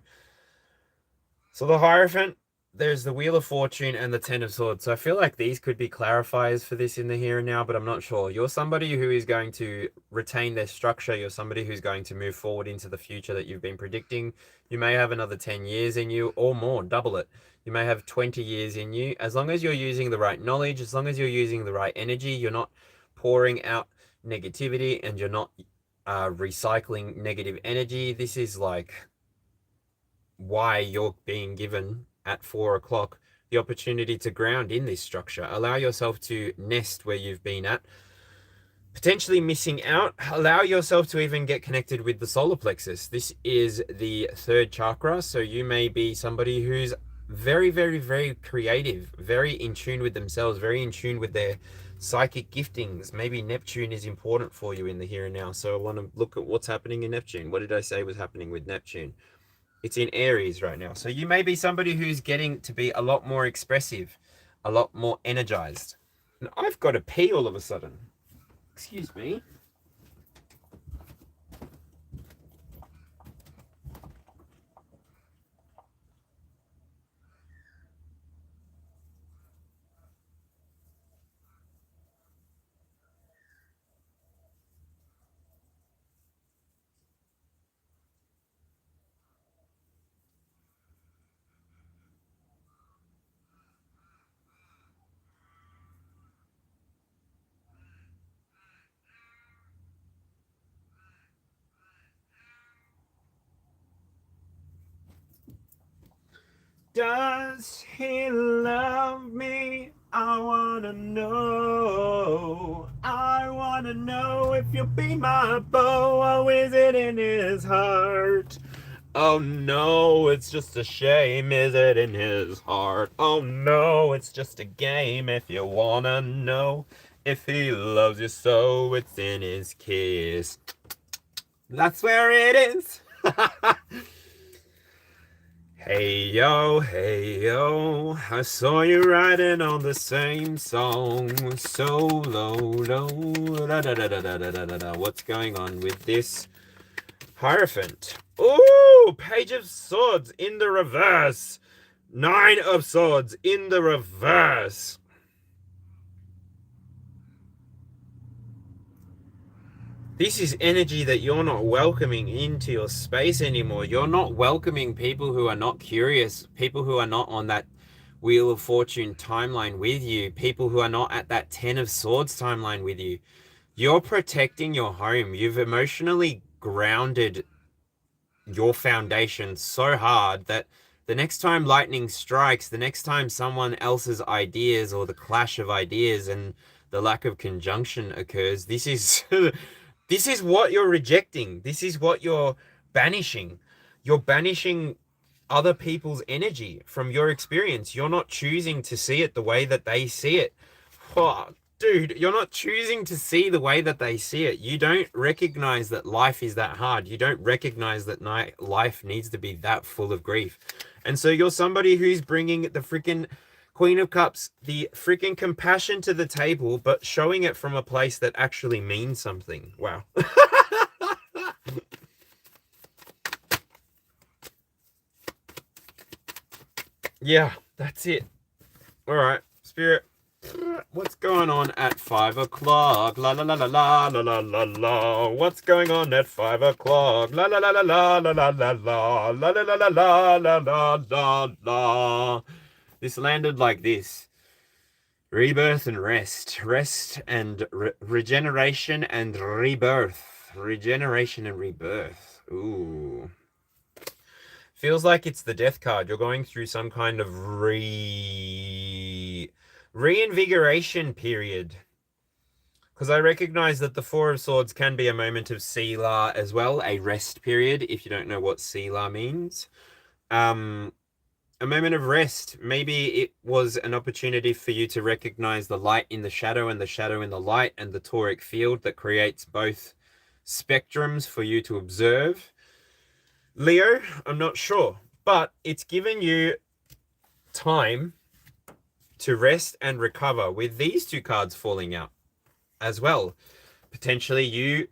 the Hierophant, there's the Wheel of Fortune and the 10 of Swords. So I feel like these could be clarifiers for this in the here and now, but I'm not sure. You're somebody who is going to retain their structure. You're somebody who's going to move forward into the future that you've been predicting. You may have another 10 years in you or more, double it. You may have 20 years in you. As long as you're using the right knowledge, as long as you're using the right energy, you're not pouring out negativity and you're not recycling negative energy. This is like why you're being given at 4 o'clock the opportunity to ground in this structure. Allow yourself to nest where you've been at, potentially missing out. Allow yourself to even get connected with the solar plexus. This is the 3rd chakra, so you may be somebody who's very, very, very creative, very in tune with themselves, very in tune with their psychic giftings. Maybe Neptune is important for you in the here and now. So I want to look at what's happening in Neptune. What did I say was happening with Neptune? It's in Aries right now. So you may be somebody who's getting to be a lot more expressive, a lot more energized. And I've got to pee all of a sudden. Excuse me. Does he love me? I wanna know. I wanna know if you'll be my beau, or is it in his heart? Oh no, it's just a shame, is it in his heart? Oh no, it's just a game. If you wanna know if he loves you so, it's in his kiss. That's where it is. Hey yo, I saw you writing on the same song, so low, da da da da da da da da. What's going on with this Hierophant? Ooh, Page of Swords in the reverse, 9 of Swords in the reverse. This is energy that you're not welcoming into your space anymore. You're not welcoming people who are not curious, people who are not on that Wheel of Fortune timeline with you, people who are not at that 10 of Swords timeline with you. You're protecting your home. You've emotionally grounded your foundation so hard that the next time lightning strikes, the next time someone else's ideas or the clash of ideas and the lack of conjunction occurs, this is this is what you're rejecting. This is what you're banishing. You're banishing other people's energy from your experience. You're not choosing to see it the way that they see it. Oh, dude, you're not choosing to see the way that they see it. You don't recognize that life is that hard. You don't recognize that life needs to be that full of grief. And so you're somebody who's bringing the freaking Queen of Cups, the freaking compassion to the table, but showing it from a place that actually means something. Wow. Yeah, that's it. All right, Spirit. What's going on at 5 o'clock? La la la la la la la la la. What's going on at 5 o'clock? La la la la la la la la la la la la la la la la la. This landed like this. Rebirth and rest. Rest and regeneration and rebirth. Regeneration and rebirth. Ooh. Feels like it's the death card. You're going through some kind of reinvigoration period. Because I recognize that the Four of Swords can be a moment of Sila as well, a rest period, if you don't know what Sila means. A moment of rest. Maybe it was an opportunity for you to recognize the light in the shadow and the shadow in the light and the toric field that creates both spectrums for you to observe. Leo, I'm not sure, but it's given you time to rest and recover with these two cards falling out as well. Potentially you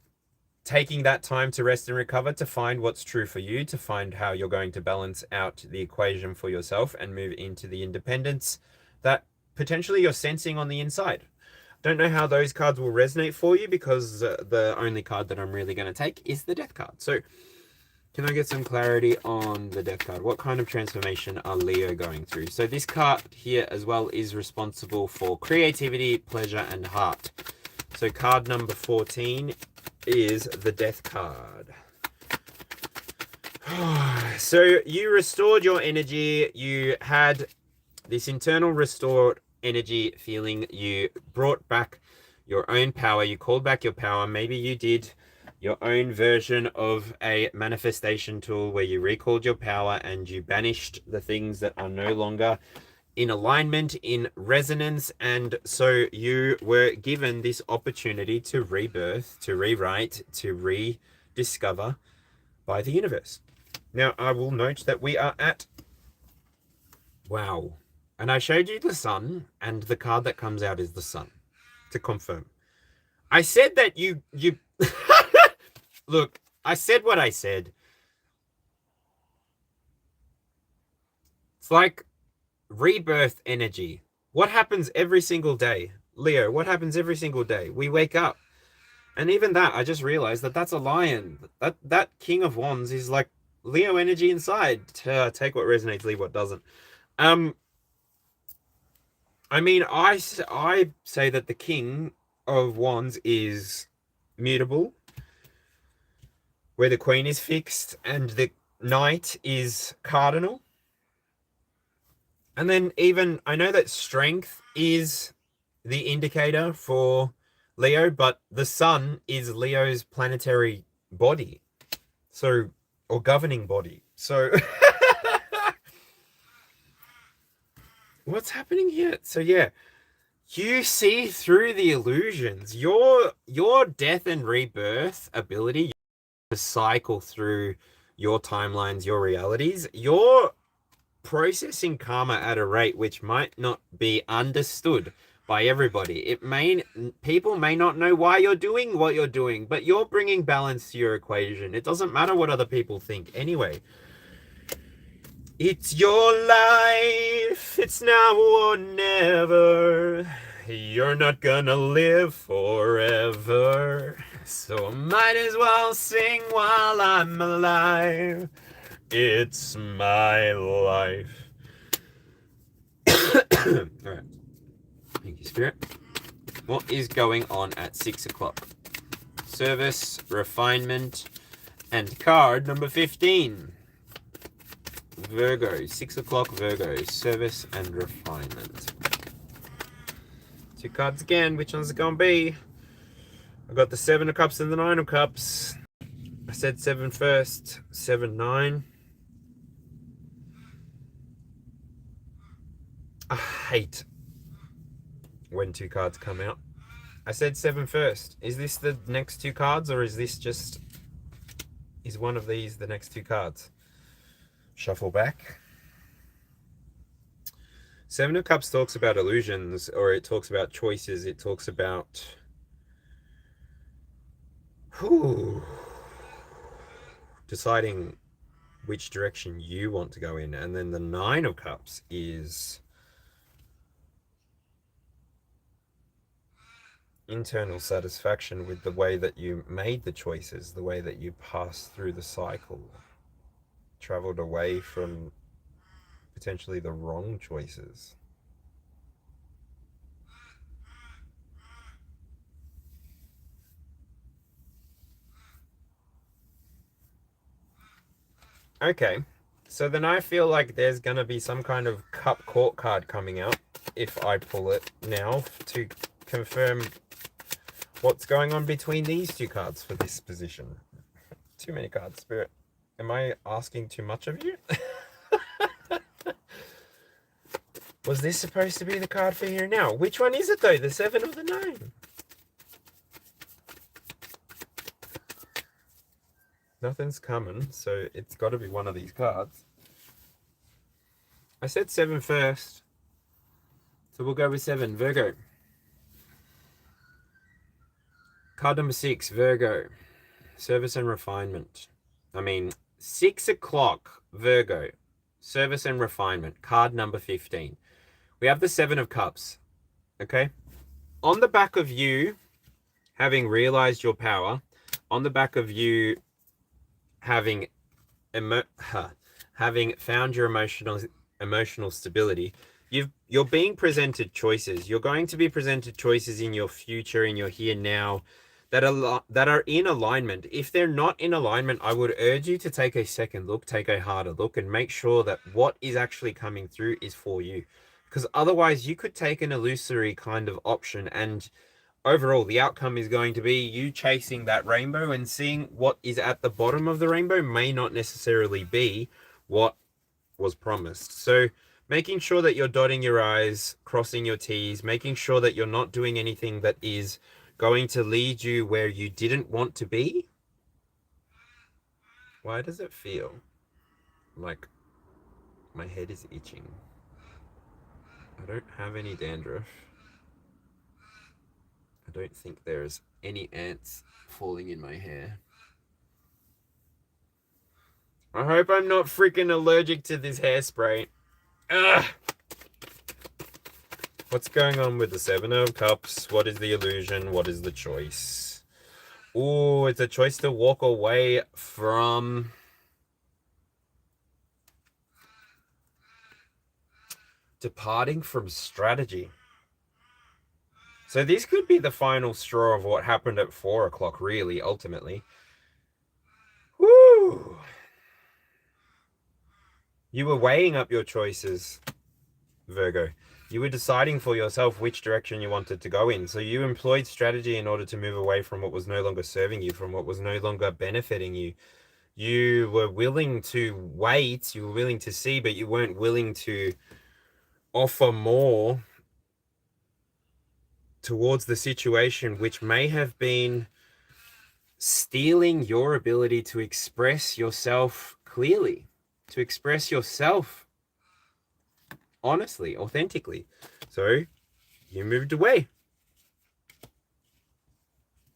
taking that time to rest and recover to find what's true for you, to find how you're going to balance out the equation for yourself and move into the independence that potentially you're sensing on the inside. Don't know how those cards will resonate for you because the only card that I'm really going to take is the Death card. So can I get some clarity on the Death card? What kind of transformation are Leo going through? So this card here as well is responsible for creativity, pleasure, and heart. So card number 14 is the Death card. So you restored your energy. You had this internal restored energy feeling. You brought back your own power. You called back your power. Maybe you did your own version of a manifestation tool where you recalled your power and you banished the things that are no longer in alignment, in resonance, and so you were given this opportunity to rebirth, to rewrite, to rediscover by the universe. Now, I will note that we are at... Wow. And I showed you the sun, and the card that comes out is the sun, to confirm. I said that you... Look, I said what I said. It's like rebirth energy. What happens every single day? Leo, what happens every single day? We wake up. And even that, I just realized that that's a lion. That King of Wands is like Leo energy inside. Take what resonates, leave what doesn't. I mean, I say that the King of Wands is mutable, where the Queen is fixed, and the Knight is cardinal. And then even, I know that strength is the indicator for Leo, but the sun is Leo's planetary body. So, or governing body. So, what's happening here? So yeah, you see through the illusions. Your death and rebirth ability to cycle through your timelines, your realities, you're processing karma at a rate which might not be understood by everybody. People may not know why you're doing what you're doing, but you're bringing balance to your equation. It doesn't matter what other people think anyway. It's your life, it's now or never. You're not gonna live forever, so might as well sing while I'm alive. It's my life. Alright. Thank you, Spirit. What is going on at 6 o'clock? Service, refinement, and card number 15. Virgo, 6 o'clock Virgo, service and refinement. 2 cards again, which one's it gonna be? I got the 7 of Cups and the 9 of Cups. I said 7 first, 7, 9. I hate when 2 cards come out. I said 7 first. Is this the next 2 cards, or is this just... Is one of these the next 2 cards? Shuffle back. 7 of Cups talks about illusions, or it talks about choices. It talks about... deciding which direction you want to go in. And then the 9 of Cups is... internal satisfaction with the way that you made the choices, the way that you passed through the cycle, traveled away from potentially the wrong choices. Okay, so then I feel like there's going to be some kind of cup court card coming out if I pull it now to confirm what's going on between these 2 cards for this position. Too many cards, Spirit. Am I asking too much of you? Was this supposed to be the card for here now? Which one is it though? The 7 or the 9? Nothing's coming, so it's got to be one of these cards. I said 7 first, so we'll go with 7. Virgo. Card number 6, Virgo. Service and refinement. 6 o'clock, Virgo. Service and refinement. Card number 15. We have the 7 of Cups. Okay? On the back of you having realized your power, on the back of you having found your emotional stability, you're being presented choices. You're going to be presented choices in your future, in your here now, that are in alignment. If they're not in alignment, I would urge you to take a second look, take a harder look, and make sure that what is actually coming through is for you. Because otherwise you could take an illusory kind of option and overall, the outcome is going to be you chasing that rainbow, and seeing what is at the bottom of the rainbow may not necessarily be what was promised. So making sure that you're dotting your I's, crossing your T's, making sure that you're not doing anything that is going to lead you where you didn't want to be. Why does it feel like my head is itching? I don't have any dandruff. I don't think there's any ants falling in my hair. I hope I'm not freaking allergic to this hairspray. Ugh! What's going on with the Seven of Cups? What is the illusion? What is the choice? Ooh, it's a choice to walk away from... departing from strategy. So this could be the final straw of what happened at 4 o'clock, really, ultimately. Woo! You were weighing up your choices, Virgo. You were deciding for yourself which direction you wanted to go in. So you employed strategy in order to move away from what was no longer serving you, from what was no longer benefiting you. You were willing to wait, you were willing to see, but you weren't willing to offer more towards the situation, which may have been stealing your ability to express yourself clearly, to express yourself honestly, authentically. So you moved away.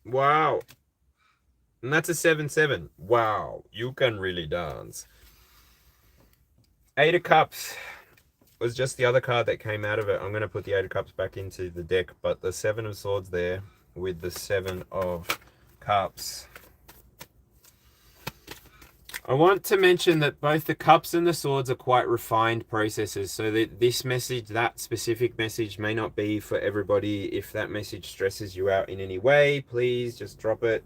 Wow. And that's a 7-7. Wow, you can really dance. 8 of Cups was just the other card that came out of it. I'm going to put the 8 of Cups back into the deck, but the 7 of Swords there with the 7 of Cups. I want to mention that both the Cups and the Swords are quite refined processes, so that this message, that specific message, may not be for everybody. If that message stresses you out in any way, please just drop it.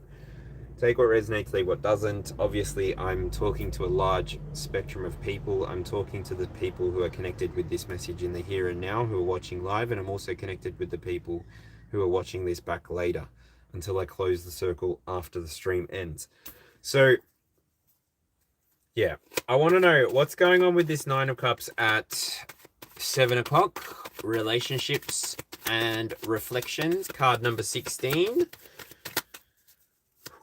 Take what resonates, leave what doesn't. Obviously, I'm talking to a large spectrum of people. I'm talking to the people who are connected with this message in the here and now, who are watching live, and I'm also connected with the people who are watching this back later, until I close the circle after the stream ends. So, yeah, I want to know what's going on with this 9 of Cups at 7 o'clock. Relationships and reflections. Card number 16.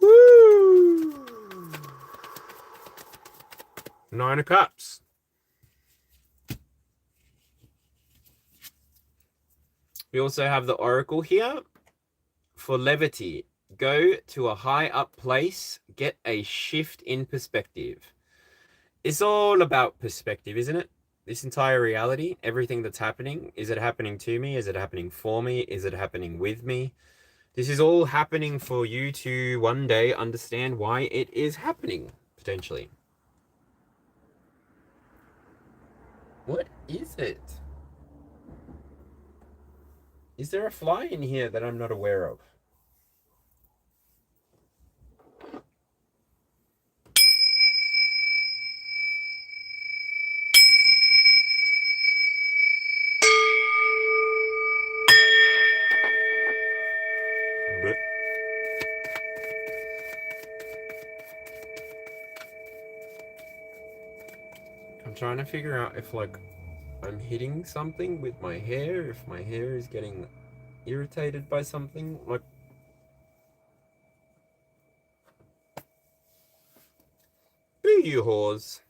Woo! 9 of Cups. We also have the Oracle here. For levity, go to a high up place, get a shift in perspective. It's all about perspective, isn't it? This entire reality, everything that's happening. Is it happening to me? Is it happening for me? Is it happening with me? This is all happening for you to one day understand why it is happening, potentially. What is it? Is there a fly in here that I'm not aware of? I'm trying to figure out if, like, I'm hitting something with my hair, if my hair is getting irritated by something, like... Boo, you whores.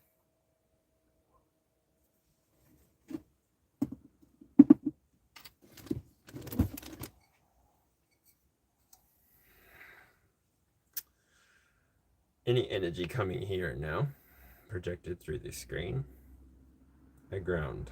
Any energy coming here and now, projected through this screen. A ground.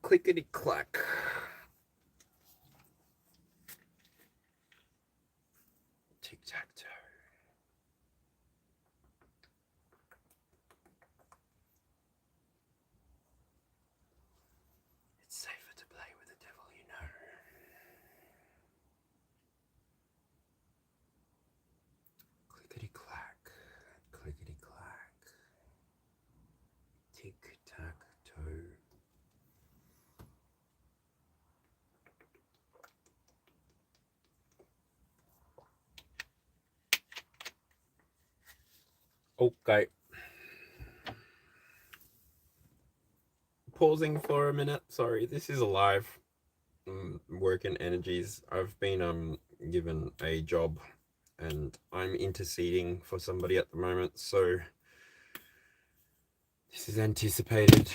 clickety clack. Tic tac toe. It's safer to play with the devil, you know. Clickety clack, clickety clack. Tic tac toe. Okay. Pausing for a minute. Sorry, this is a live work and energies. I've been given a job and I'm interceding for somebody at the moment, so this is anticipated.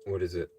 What is it?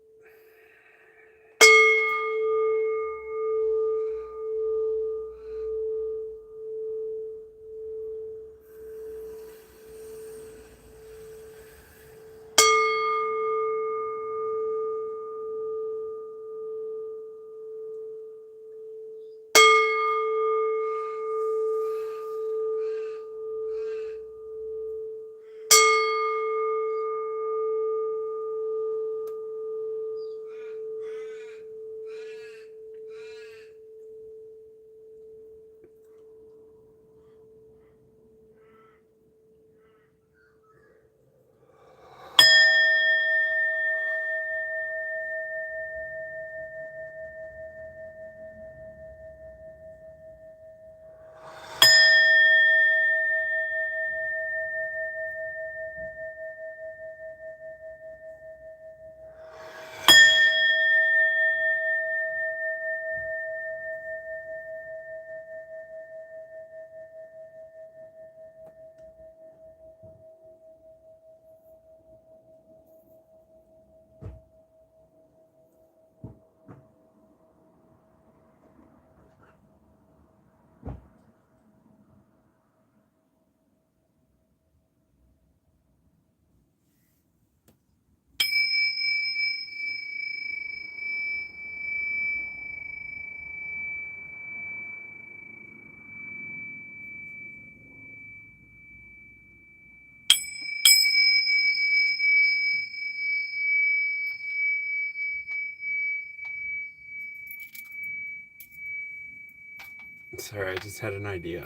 Sorry, I just had an idea.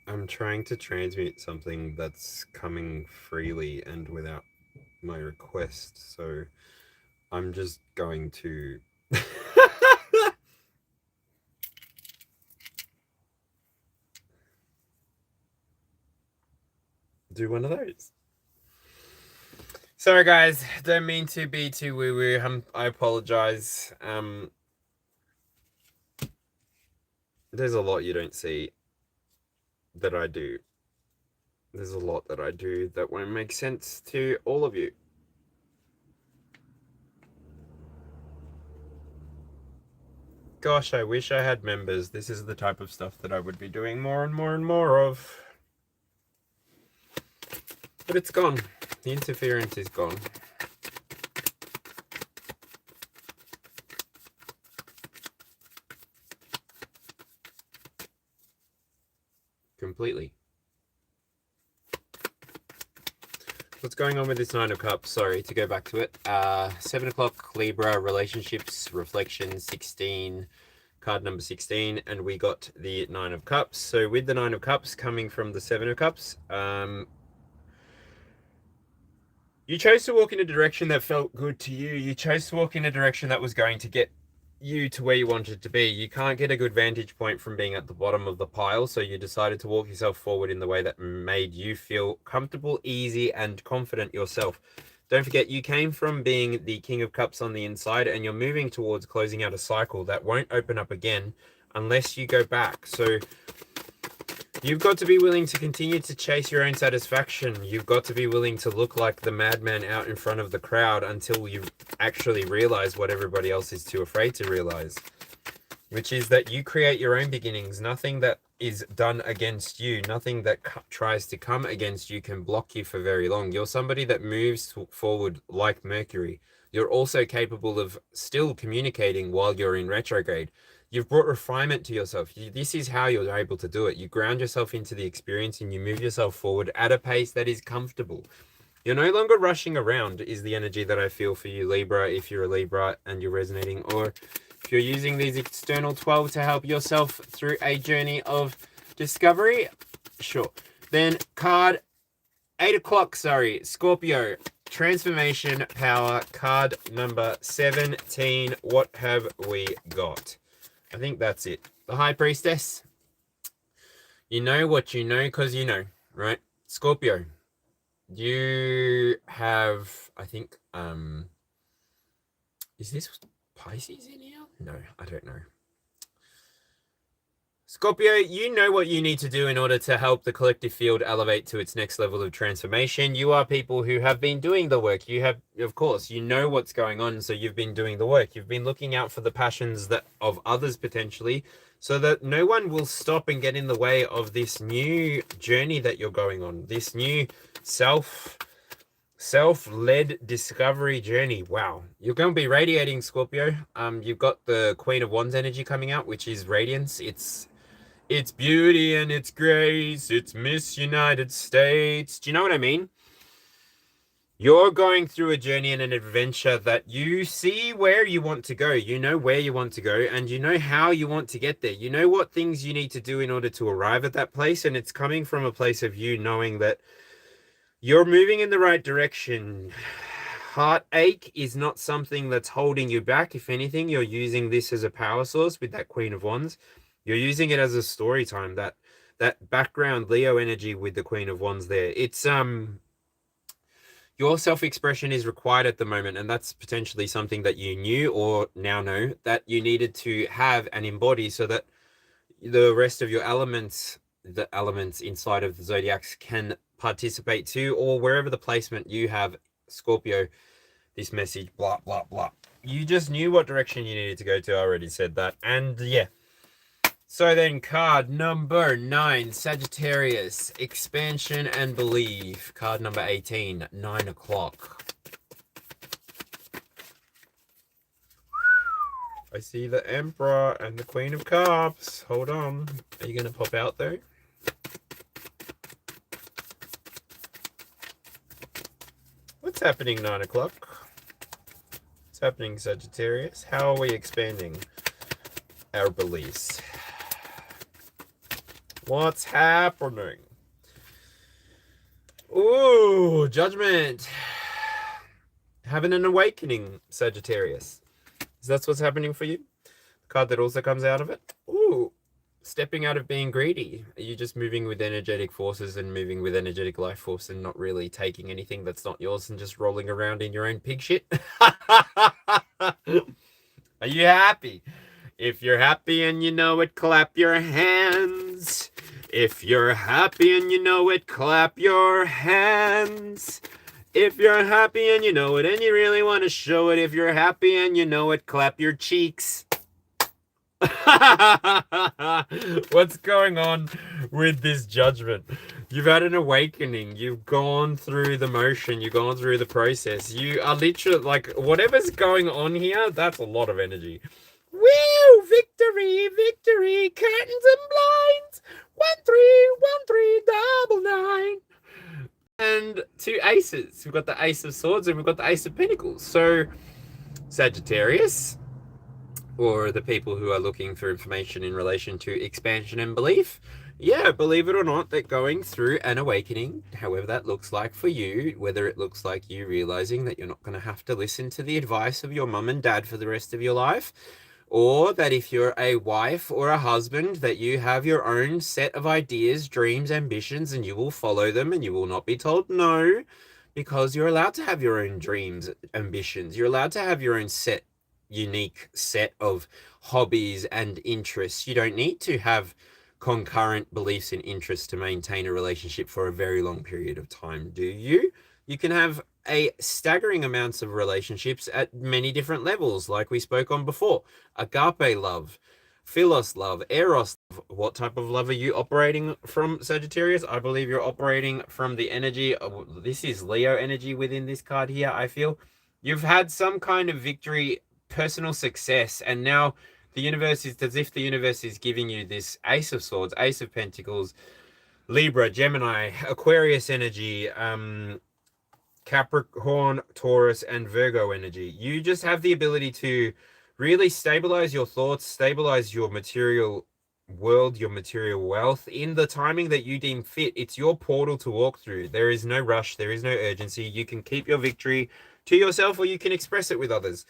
I'm trying to transmute something that's coming freely and without my request, so I'm just going to do one of those. Sorry guys, don't mean to be too woo-woo. I apologize. There's a lot you don't see that I do. There's a lot that I do that won't make sense to all of you. Gosh, I wish I had members. This is the type of stuff that I would be doing more and more and more of. But it's gone. The interference is gone. Completely. What's going on with this Nine of Cups? Sorry, to go back to it. 7 o'clock, Libra, relationships, reflection, 16, card number 16, and we got the Nine of Cups. So with the Nine of Cups coming from the 7 of Cups, you chose to walk in a direction that felt good to you. You chose to walk in a direction that was going to get you to where you wanted to be. You can't get a good vantage point from being at the bottom of the pile, so you decided to walk yourself forward in the way that made you feel comfortable, easy, and confident yourself. Don't forget, you came from being the King of Cups on the inside, and you're moving towards closing out a cycle that won't open up again unless you go back. So you've got to be willing to continue to chase your own satisfaction. You've got to be willing to look like the madman out in front of the crowd until you actually realize what everybody else is too afraid to realize, which is that you create your own beginnings. Nothing that is done against you, nothing that tries to come against you can block you for very long. You're somebody that moves forward like Mercury. You're also capable of still communicating while you're in retrograde. You've brought refinement to yourself. This is how you're able to do it. You ground yourself into the experience and you move yourself forward at a pace that is comfortable. You're no longer rushing around, is the energy that I feel for you, Libra, if you're a Libra and you're resonating, or if you're using these external 12 to help yourself through a journey of discovery, sure. Then card 8 o'clock, sorry, Scorpio, transformation power, card number 17. What have we got? I think that's it. The High Priestess. You know what you know because you know, right? Scorpio, you have, I think, is this Pisces in here? No, I don't know. Scorpio, you know what you need to do in order to help the collective field elevate to its next level of transformation. You are people who have been doing the work. You have, of course, you know what's going on, so you've been doing the work. You've been looking out for the passions of others potentially, so that no one will stop and get in the way of this new journey that you're going on, this new self-led discovery journey. Wow, you're going to be radiating, Scorpio. You've got the Queen of Wands energy coming out, which is Radiance. It's beauty and it's grace. It's Miss United States. Do you know what I mean? You're going through a journey and an adventure that you see where you want to go. You know where you want to go and you know how you want to get there. You know what things you need to do in order to arrive at that place. And it's coming from a place of you knowing that you're moving in the right direction. Heartache is not something that's holding you back. If anything, you're using this as a power source with that Queen of Wands. You're using it as a story time, that background Leo energy with the Queen of Wands there. It's your self-expression is required at the moment, and that's potentially something that you knew or now know that you needed to have and embody so that the rest of your elements, the elements inside of the zodiacs, can participate too, or wherever the placement you have, Scorpio, this message, blah, blah, blah. You just knew what direction you needed to go to. I already said that. And yeah. So then card number 9, Sagittarius, expansion and belief. Card number 18, 9 o'clock. I see the Emperor and the Queen of Cups. Hold on. Are you going to pop out though? What's happening, 9 o'clock? What's happening, Sagittarius? How are we expanding our beliefs? What's happening? Ooh, Judgment. Having an awakening, Sagittarius. Is that what's happening for you? The card that also comes out of it. Ooh, stepping out of being greedy. Are you just moving with energetic forces and moving with energetic life force and not really taking anything that's not yours and just rolling around in your own pig shit? Are you happy? If you're happy and you know it, clap your hands. If you're happy and you know it, clap your hands. If you're happy and you know it and you really want to show it, if you're happy and you know it, clap your cheeks. What's going on with this Judgment? You've had an awakening. You've gone through the motion. You've gone through the process. You are literally like, whatever's going on here, that's a lot of energy. Woo! Victory, victory, curtains and blinds. 131399. And 2 aces. We've got the Ace of Swords and we've got the Ace of Pentacles. So, Sagittarius, or the people who are looking for information in relation to expansion and belief, yeah, believe it or not, that going through an awakening, however that looks like for you, whether it looks like you realizing that you're not going to have to listen to the advice of your mum and dad for the rest of your life, or that if you're a wife or a husband, that you have your own set of ideas, dreams, ambitions, and you will follow them and you will not be told no, because you're allowed to have your own dreams, ambitions. You're allowed to have your own set unique set of hobbies and interests. You don't need to have concurrent beliefs and interests to maintain a relationship for a very long period of time, do you? You can have a staggering amounts of relationships at many different levels, like we spoke on before. Agape love, philos love, eros love. What type of love are you operating from, Sagittarius? I believe you're operating from the energy of, this is Leo energy within this card here, I feel. You've had some kind of victory, personal success, and now the universe is as if the universe is giving you this Ace of Swords, Ace of Pentacles, Libra, Gemini, Aquarius energy, Capricorn, Taurus, and Virgo energy. You just have the ability to really stabilize your thoughts, stabilize your material world, your material wealth in the timing that you deem fit. It's your portal to walk through. There is no rush, there is no urgency. You can keep your victory to yourself, or you can express it with others.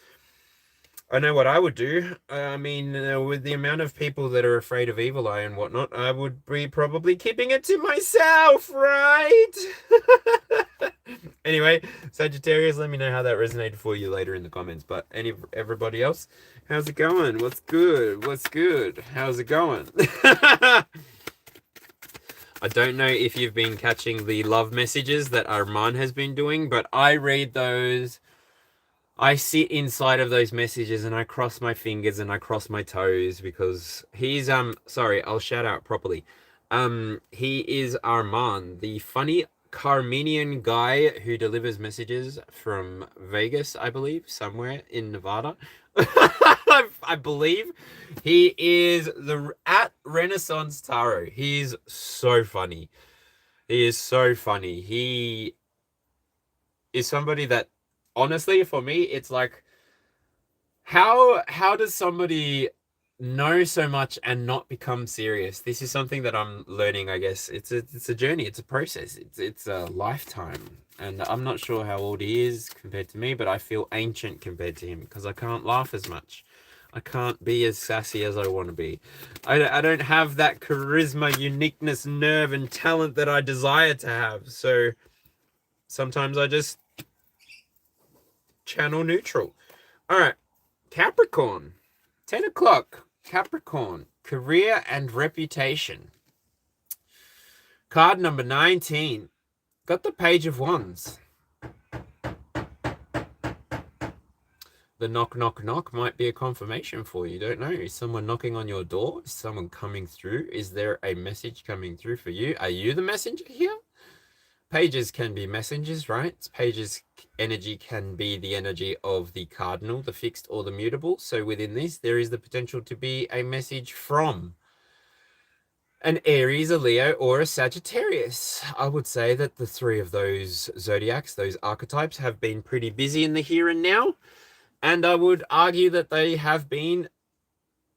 I know what I would do. I mean, with the amount of people that are afraid of evil eye and whatnot, I would be probably keeping it to myself, right? Anyway, Sagittarius, let me know how that resonated for you later in the comments. But everybody else, how's it going? What's good? What's good? How's it going? I don't know if you've been catching the love messages that Arman has been doing, but I read those. I sit inside of those messages and I cross my fingers and I cross my toes because he's sorry, I'll shout out properly. He is Arman, the funny Carmenian guy who delivers messages from Vegas, I believe, somewhere in Nevada. I believe he is at Renaissance Tarot. He's so funny. He is so funny. He is somebody that, honestly, for me, it's like, how does somebody know so much and not become serious? This is something that I'm learning, I guess. It's a journey, it's a process, it's a lifetime. And I'm not sure how old he is compared to me, but I feel ancient compared to him because I can't laugh as much. I can't be as sassy as I want to be. I don't have that charisma, uniqueness, nerve, and talent that I desire to have. So sometimes I just channel neutral. All right, Capricorn, 10 o'clock, Capricorn, career and reputation. Card number 19, got the Page of Wands. The knock, knock, knock might be a confirmation for you. Don't know. Is someone knocking on your door? Is someone coming through? Is there a message coming through for you? Are you the messenger here? Pages can be messengers, right? Pages energy can be the energy of the cardinal, the fixed or the mutable. So within this, there is the potential to be a message from an Aries, a Leo, or a Sagittarius. I would say that the three of those zodiacs, those archetypes, have been pretty busy in the here and now. And I would argue that they have been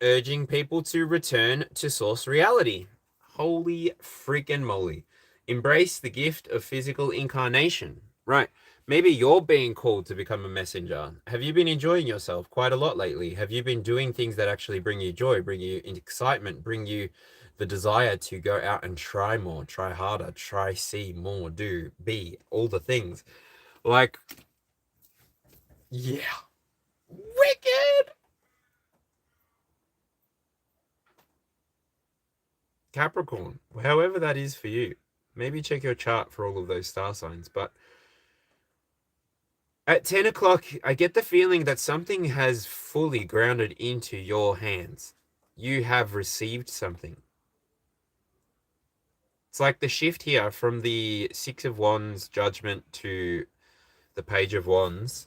urging people to return to source reality. Holy freaking moly. Embrace the gift of physical incarnation. Right. Maybe you're being called to become a messenger. Have you been enjoying yourself quite a lot lately? Have you been doing things that actually bring you joy, bring you excitement, bring you the desire to go out and try more, try harder, try, see more, do, be, all the things? Like, yeah. Wicked! Capricorn, however that is for you. Maybe check your chart for all of those star signs. But at 10 o'clock, I get the feeling that something has fully grounded into your hands. You have received something. It's like the shift here from the Six of Wands Judgment to the Page of Wands.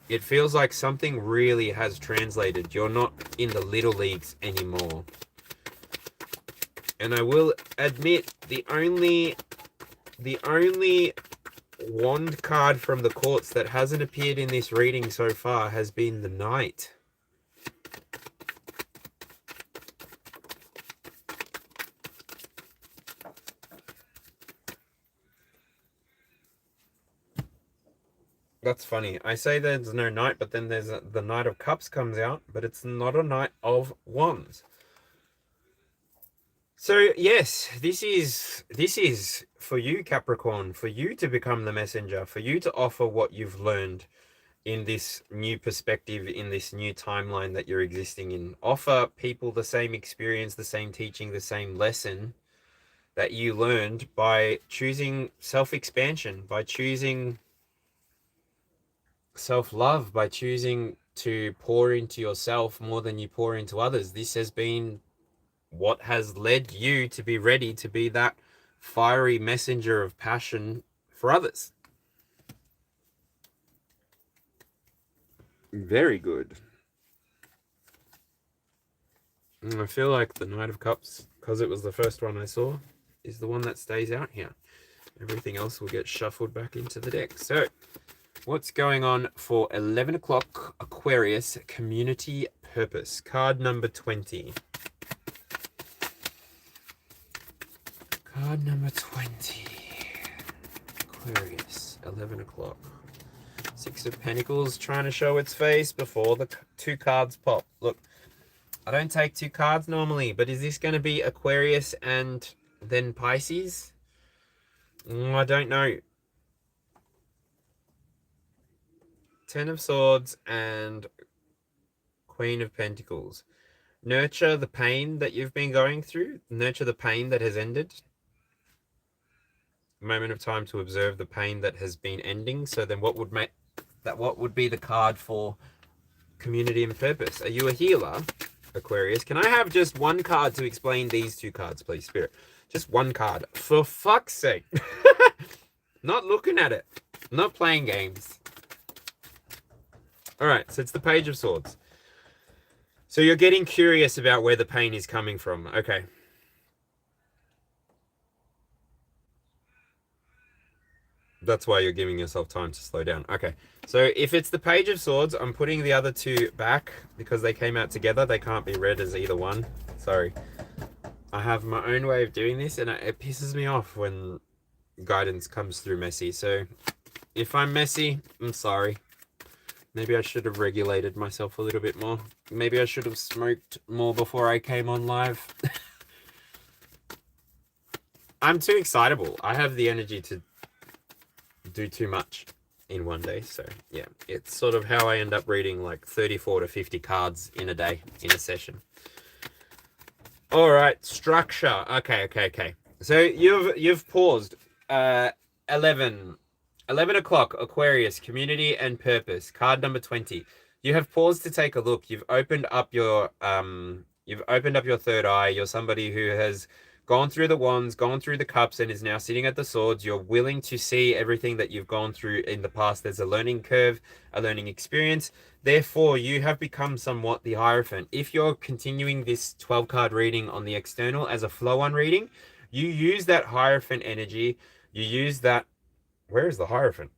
It feels like something really has translated. You're not in the little leagues anymore. And I will admit, the only wand card from the courts that hasn't appeared in this reading so far has been the Knight. That's funny. I say there's no Knight, but then there's the Knight of Cups comes out, but it's not a Knight of Wands. So yes, this is for you, Capricorn, for you to become the messenger, for you to offer what you've learned in this new perspective, in this new timeline that you're existing in. Offer people the same experience, the same teaching, the same lesson that you learned by choosing self-expansion, by choosing self-love, by choosing to pour into yourself more than you pour into others. This has been what has led you to be ready to be that fiery messenger of passion for others. Very good. I feel like the Knight of Cups, because it was the first one I saw, is the one that stays out here. Everything else will get shuffled back into the deck. So, what's going on for 11 o'clock Aquarius Community Purpose? Card number 20. Card number 20. Aquarius, 11 o'clock. Six of Pentacles trying to show its face before the two cards pop. Look, I don't take two cards normally, but is this going to be Aquarius and then Pisces? I don't know. Ten of Swords and Queen of Pentacles. Nurture the pain that you've been going through. Nurture the pain that has ended. Moment of time to observe the pain that has been ending. So then what would make that, what would be the card for community and purpose? Are you a healer, Aquarius? Can I have just one card to explain these two cards, please, Spirit? Just one card. For fuck's sake. Not looking at it. Not playing games. All right, so it's the Page of Swords. So you're getting curious about where the pain is coming from. Okay. That's why you're giving yourself time to slow down. Okay. So if it's the Page of Swords, I'm putting the other two back because they came out together. They can't be read as either one. Sorry. I have my own way of doing this, and it pisses me off when guidance comes through messy. So if I'm messy, I'm sorry. Maybe I should have regulated myself a little bit more. Maybe I should have smoked more before I came on live. I'm too excitable. I have the energy to do too much in one day. So yeah, it's sort of how I end up reading like 34 to 50 cards in a day, in a session. All right, structure. Okay. So you've paused. 11 o'clock Aquarius, community and purpose. Card number 20. You have paused to take a look. You've opened up your third eye. You're somebody who has gone through the wands, gone through the cups, and is now sitting at the swords. You're willing to see everything that you've gone through in the past. There's a learning curve, a learning experience. Therefore, you have become somewhat the Hierophant. If you're continuing this 12-card reading on the external as a flow-on reading, you use that Hierophant energy. You use that... Where is the Hierophant?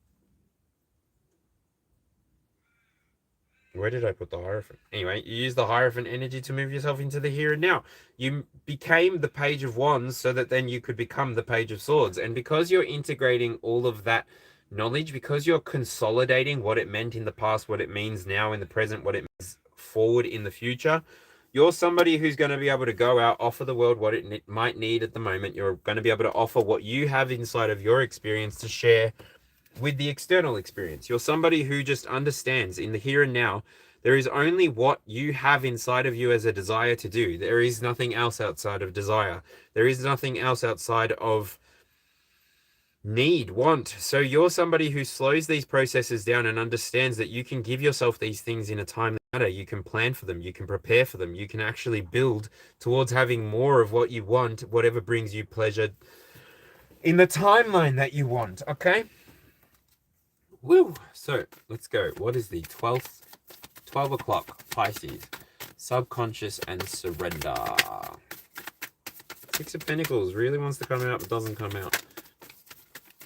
Where did I put the Hierophant? Anyway, you use the Hierophant energy to move yourself into the here and now. You became the Page of Wands so that then you could become the Page of Swords. And because you're integrating all of that knowledge, because you're consolidating what it meant in the past, what it means now in the present, what it means forward in the future, you're somebody who's going to be able to go out, offer the world what it might need at the moment. You're going to be able to offer what you have inside of your experience to share with the external experience. You're somebody who just understands in the here and now, there is only what you have inside of you as a desire to do. There is nothing else outside of desire. There is nothing else outside of need, want. So you're somebody who slows these processes down and understands that you can give yourself these things in a timely manner. You can plan for them. You can prepare for them. You can actually build towards having more of what you want, whatever brings you pleasure in the timeline that you want. Okay? Woo! So let's go. What is the 12 o'clock Pisces? Subconscious and surrender. Six of Pentacles really wants to come out but doesn't come out.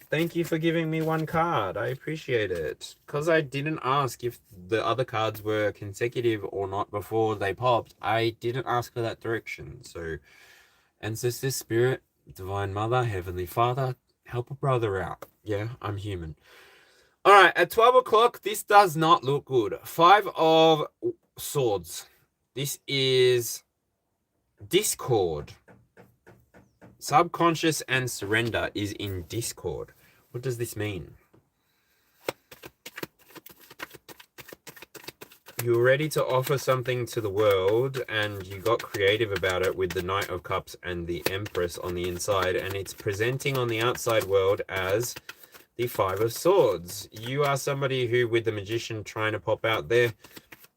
Thank you for giving me one card. I appreciate it. Because I didn't ask if the other cards were consecutive or not before they popped, I didn't ask for that direction. So, Ancestor, Spirit, Divine Mother, Heavenly Father, help a brother out. Yeah, I'm human. All right, at 12 o'clock, this does not look good. 5 of Swords. This is discord. Subconscious and surrender is in discord. What does this mean? you're ready to offer something to the world, and you got creative about it with the Knight of Cups and the Empress on the inside, and it's presenting on the outside world as the Five of Swords. You are somebody who, with the Magician trying to pop out there,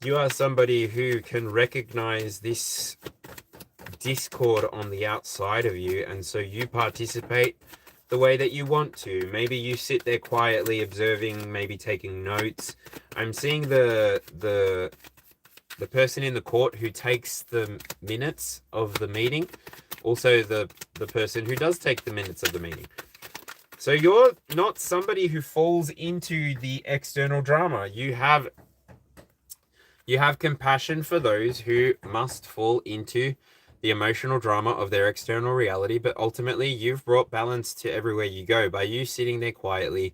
you are somebody who can recognize this discord on the outside of you, and so you participate the way that you want to. Maybe you sit there quietly observing, maybe taking notes. I'm seeing the person in the court who takes the minutes of the meeting, also the person who does take the minutes of the meeting. So you're not somebody who falls into the external drama. You have compassion for those who must fall into the emotional drama of their external reality, but ultimately you've brought balance to everywhere you go by you sitting there quietly,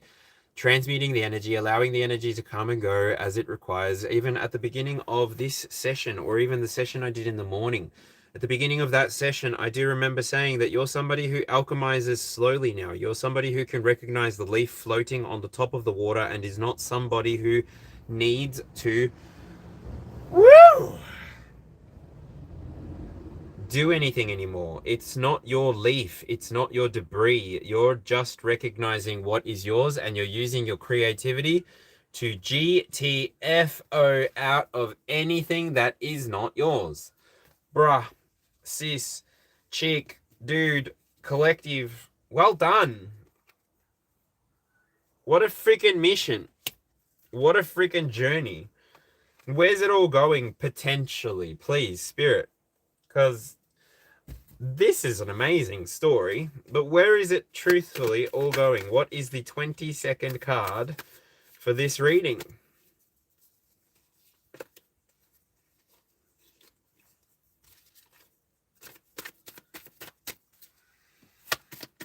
transmuting the energy, allowing the energy to come and go as it requires. Even at the beginning of this session, or even the session I did in the morning, at the beginning of that session, I do remember saying that you're somebody who alchemizes slowly now. You're somebody who can recognize the leaf floating on the top of the water and is not somebody who needs to do anything anymore. It's not your leaf, it's not your debris. You're just recognizing what is yours, and you're using your creativity to GTFO out of anything that is not yours. Bruh, sis, chick, dude, collective, well done. What a freaking mission. What a freaking journey. Where's it all going potentially? Please, Spirit. Because this is an amazing story, but where is it truthfully all going? What is the 22nd card for this reading?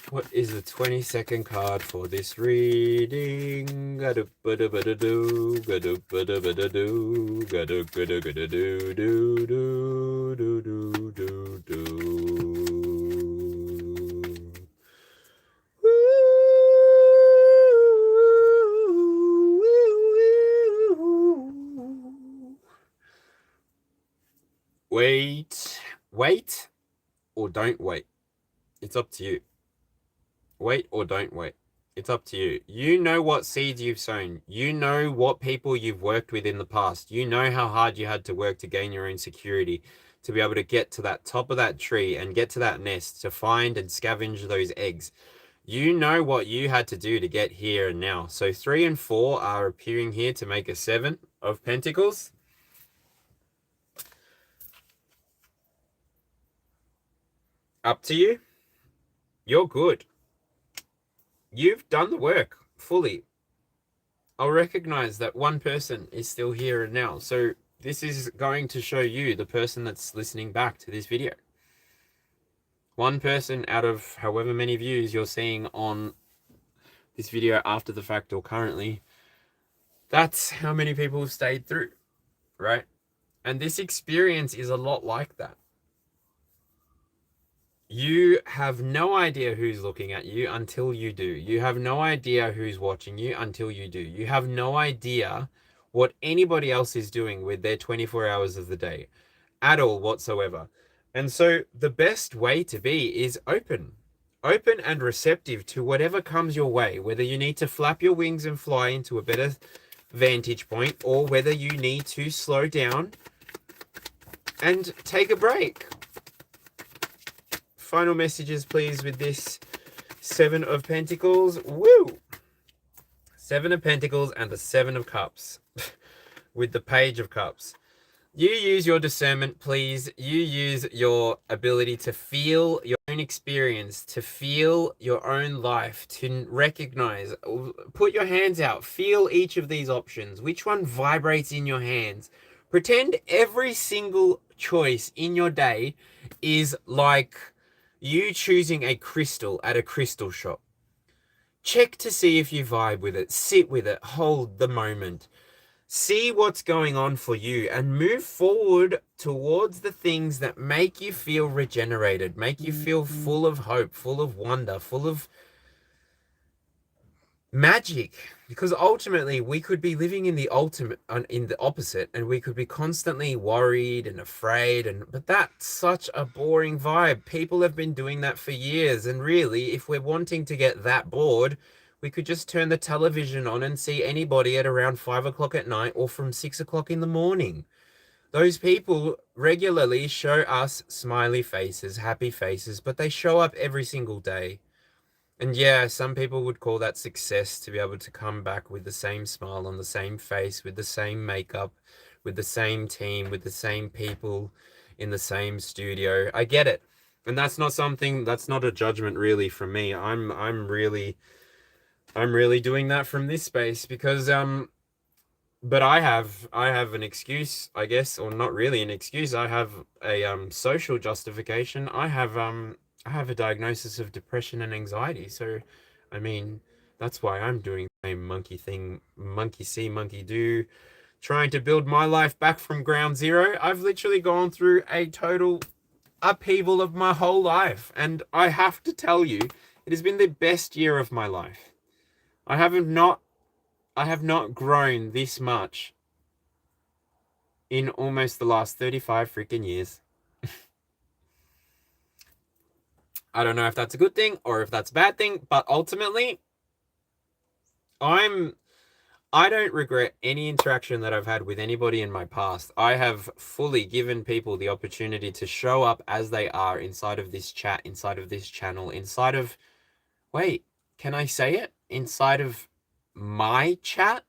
What is the 22nd card for this reading? Wait, or don't wait. It's up to you. Wait or don't wait. It's up to you. You know what seeds you've sown. You know what people you've worked with in the past. You know how hard you had to work to gain your own security, to be able to get to that top of that tree and get to that nest, to find and scavenge those eggs. You know what you had to do to get here and now. So 3 and 4 are appearing here to make a 7 of Pentacles. Up to you. You're good. You've done the work fully. I'll recognize that one person is still here and now. So this is going to show you, the person that's listening back to this video. One person out of however many views you're seeing on this video after the fact or currently, that's how many people have stayed through, right? And this experience is a lot like that. You have no idea who's looking at you until you do. You have no idea who's watching you until you do. You have no idea what anybody else is doing with their 24 hours of the day at all whatsoever. And so the best way to be is open and receptive to whatever comes your way, whether you need to flap your wings and fly into a better vantage point, or whether you need to slow down and take a break. Final messages, please, with this 7 of Pentacles. Woo! 7 of Pentacles and the 7 of Cups with the Page of Cups. You use your discernment, please. You use your ability to feel your own experience, to feel your own life, to recognize, put your hands out, feel each of these options. Which one vibrates in your hands? Pretend every single choice in your day is like you choosing a crystal at a crystal shop. Check to see if you vibe with it. Sit with it. Hold the moment. See what's going on for you and move forward towards the things that make you feel regenerated, make you feel full of hope, full of wonder, full of magic, because ultimately we could be living in the opposite, and we could be constantly worried and afraid, but that's such a boring vibe. People have been doing that for years, and really, if we're wanting to get that bored, we could just turn the television on and see anybody at around 5 o'clock at night or from 6 o'clock in the morning. Those people regularly show us smiley faces, happy faces, but they show up every single day. And yeah, some people would call that success, to be able to come back with the same smile on the same face, with the same makeup, with the same team, with the same people in the same studio. I get it. And that's not a judgment really from me. I'm really doing that from this space because but I have an excuse, I guess, or not really an excuse. I have a social justification. I have a diagnosis of depression and anxiety. So, I mean, that's why I'm doing the same monkey thing, monkey see, monkey do, trying to build my life back from ground zero. I've literally gone through a total upheaval of my whole life, and I have to tell you, it has been the best year of my life. I have not grown this much in almost the last 35 freaking years. I don't know if that's a good thing or if that's a bad thing, but ultimately, I don't regret any interaction that I've had with anybody in my past. I have fully given people the opportunity to show up as they are inside of this chat, inside of this channel, wait, can I say it? Inside of my chat?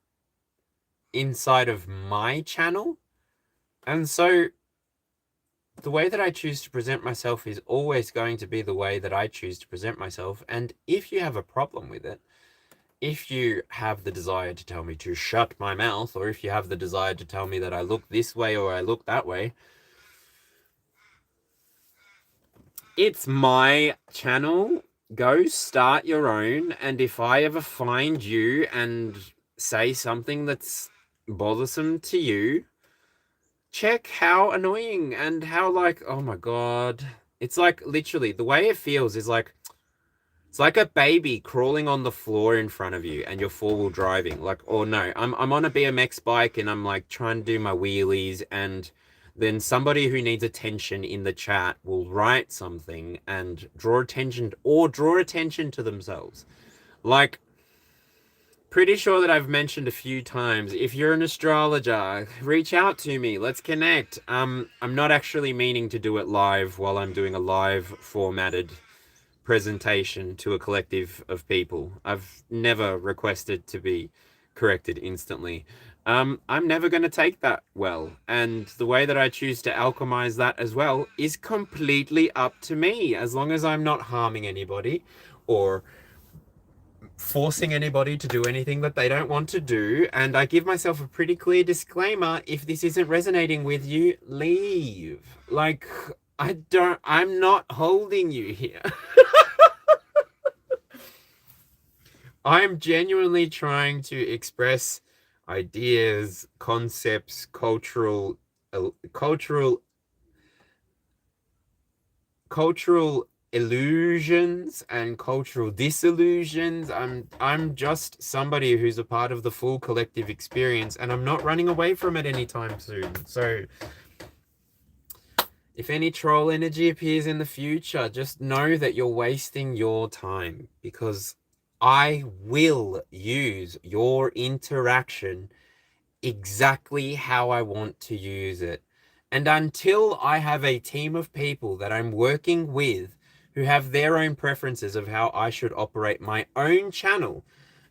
Inside of my channel? And so the way that I choose to present myself is always going to be the way that I choose to present myself. And if you have a problem with it, if you have the desire to tell me to shut my mouth, or if you have the desire to tell me that I look this way or I look that way, it's my channel. Go start your own. And if I ever find you and say something that's bothersome to you, check how annoying and how oh my god. It's like literally the way it feels is like it's like a baby crawling on the floor in front of you and you're four-wheel driving. Or no, I'm on a BMX bike and I'm like trying to do my wheelies, and then somebody who needs attention in the chat will write something and draw attention to themselves. Pretty sure that I've mentioned a few times, if you're an astrologer, reach out to me. Let's connect. I'm not actually meaning to do it live while I'm doing a live formatted presentation to a collective of people. I've never requested to be corrected instantly. I'm never going to take that well. And the way that I choose to alchemize that as well is completely up to me, as long as I'm not harming anybody or forcing anybody to do anything that they don't want to do. And I give myself a pretty clear disclaimer: if this isn't resonating with you, leave. I'm not holding you here. I'm genuinely trying to express ideas, concepts, cultural illusions and cultural disillusions. I'm just somebody who's a part of the full collective experience, and I'm not running away from it anytime soon. So if any troll energy appears in the future, just know that you're wasting your time, because I will use your interaction exactly how I want to use it. And until I have a team of people that I'm working with who have their own preferences of how I should operate my own channel,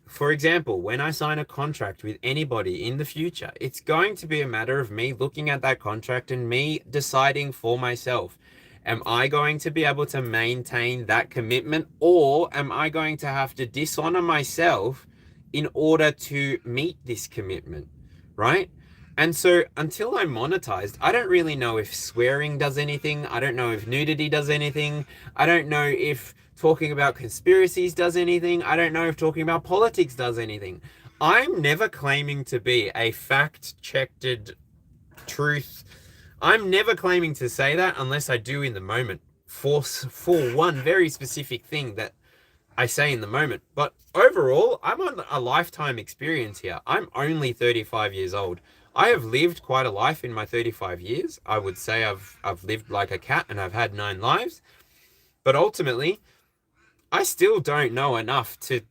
for example, when I sign a contract with anybody in the future, it's going to be a matter of me looking at that contract and me deciding for myself, am I going to be able to maintain that commitment, or am I going to have to dishonor myself in order to meet this commitment, right? And so until I'm monetized, I don't really know if swearing does anything. I don't know if nudity does anything. I don't know if talking about conspiracies does anything. I don't know if talking about politics does anything. I'm never claiming to be a fact-checked truth. I'm never claiming to say that unless I do in the moment for one very specific thing that I say in the moment. But overall, I'm on a lifetime experience here. I'm only 35 years old. I have lived quite a life in my 35 years. I would say I've lived like a cat and I've had 9 lives. But ultimately, I still don't know enough to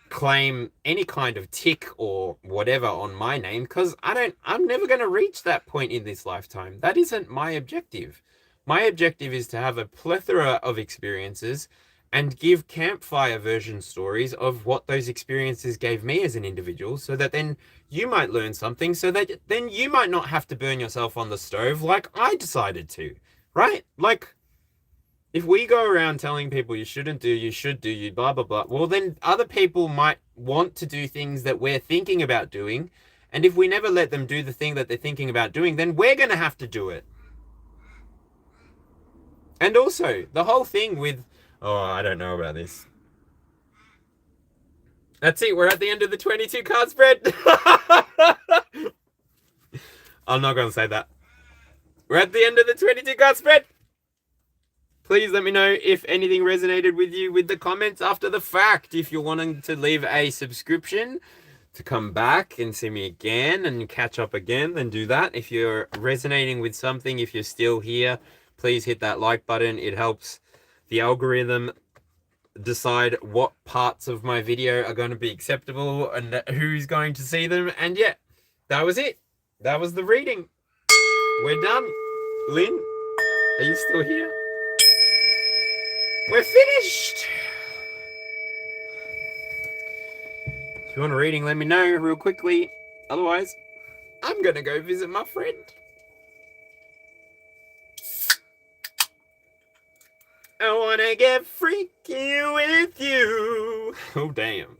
claim any kind of tick or whatever on my name, because I'm never going to reach that point in this lifetime. That isn't my objective. My objective is to have a plethora of experiences and give campfire version stories of what those experiences gave me as an individual, so that then you might learn something, so that then you might not have to burn yourself on the stove like I decided to, right? Like, if we go around telling people you shouldn't do, you should do, you blah, blah, blah, well, then other people might want to do things that we're thinking about doing. And if we never let them do the thing that they're thinking about doing, then we're going to have to do it. And also, the whole thing with, oh, I don't know about this. That's it. We're at the end of the 22 card spread. I'm not going to say that. We're at the end of the 22 card spread. Please let me know if anything resonated with you with the comments after the fact. If you're wanting to leave a subscription to come back and see me again and catch up again, then do that. If you're resonating with something, if you're still here, please hit that like button. It helps the algorithm decide what parts of my video are going to be acceptable and who's going to see them. And yeah, that was it. That was the reading. We're done. Lynn, are you still here? We're finished. If you want a reading, let me know real quickly. Otherwise, I'm going to go visit my friend. I want to get freaky with you. Oh, damn.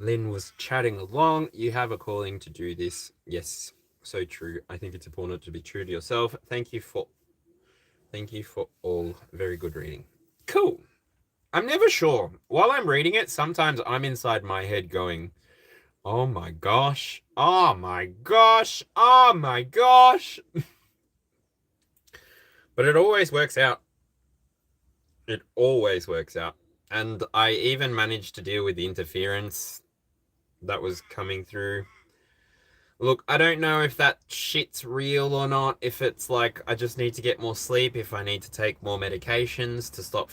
Lynn was chatting along. You have a calling to do this. Yes, so true. I think it's important to be true to yourself. Thank you for all. Very good reading. Cool. I'm never sure. While I'm reading it, sometimes I'm inside my head going, oh my gosh, oh my gosh, oh my gosh. But it always works out. It always works out. And I even managed to deal with the interference that was coming through. Look, I don't know if that shit's real or not, if it's like I just need to get more sleep, if I need to take more medications to stop.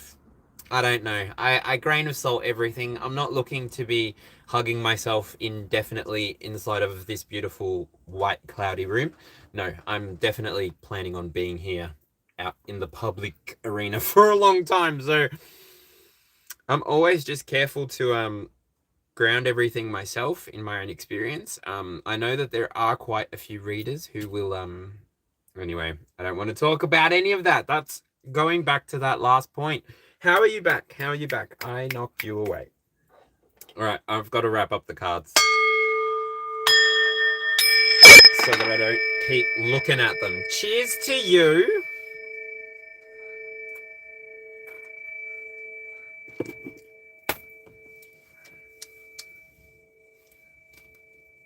I don't know. I grain of salt everything. I'm not looking to be hugging myself indefinitely inside of this beautiful white cloudy room. No, I'm definitely planning on being here out in the public arena for a long time. So I'm always just careful to ground everything myself in my own experience. I know that there are quite a few readers who will anyway, I don't want to talk about any of that. That's going back to that last point. How are you back? How are you back? I knocked you away. All right, I've got to wrap up the cards so that I don't keep looking at them. Cheers to you.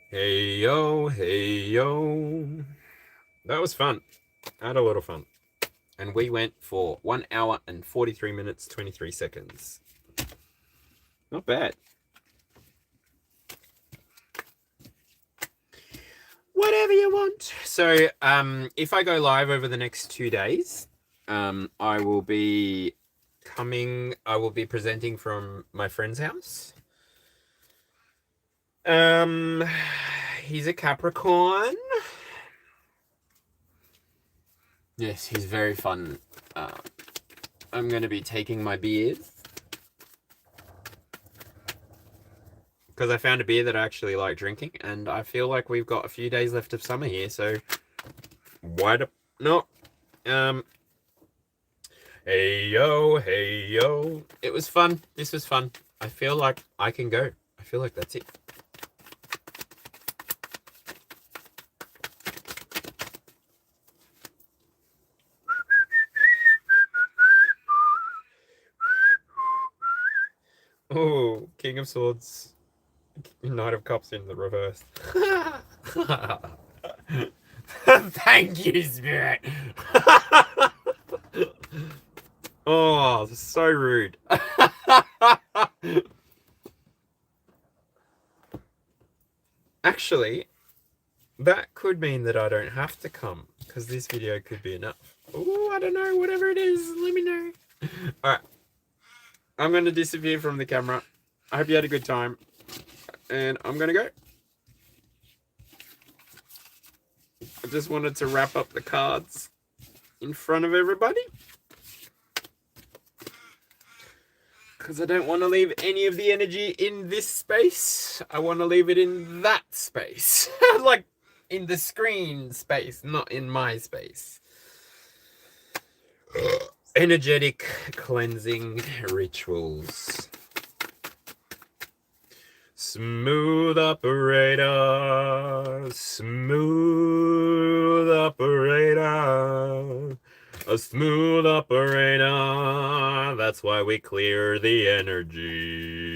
Hey yo, hey yo. That was fun. I had a lot of fun. And we went for 1 hour and 43 minutes, 23 seconds. Not bad. Whatever you want. So, if I go live over the next 2 days, I will be presenting from my friend's house. He's a Capricorn. Yes, he's very fun. I'm going to be taking my beers, because I found a beer that I actually like drinking, and I feel like we've got a few days left of summer here, so why not? Hey yo. It was fun. This was fun. I feel like I can go. I feel like that's it. Oh, King of Swords, Knight of Cups in the reverse. Thank you, Spirit. Oh, so rude. Actually, that could mean that I don't have to come, because this video could be enough. Oh, I don't know. Whatever it is, let me know. All right. I'm going to disappear from the camera. I hope you had a good time. And I'm going to go. I just wanted to wrap up the cards in front of everybody, because I don't want to leave any of the energy in this space. I want to leave it in that space. Like in the screen space, not in my space. Energetic cleansing rituals. Smooth operator, smooth operator, a smooth operator. That's why we clear the energy.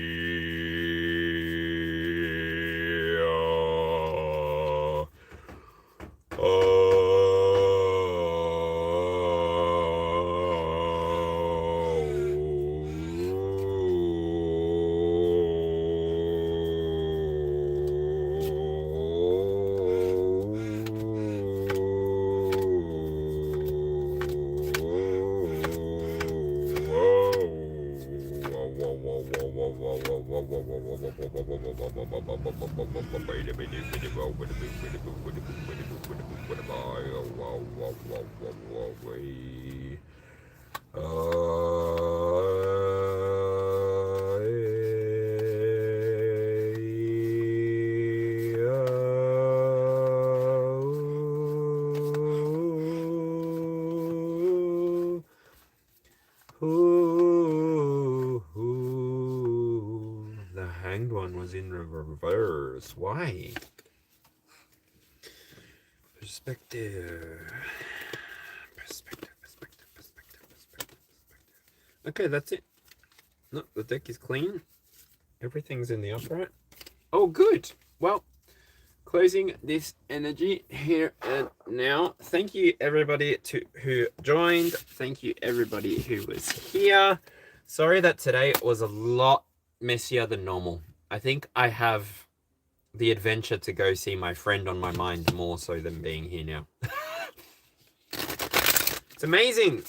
The Hanged One was in reverse. Why? Perspective. Okay, that's it. No, the deck is clean. Everything's in the upright. Oh, good. Well, closing this energy here and now. Thank you, everybody who joined. Thank you, everybody who was here. Sorry that today was a lot messier than normal. I think I have the adventure to go see my friend on my mind more so than being here now. It's amazing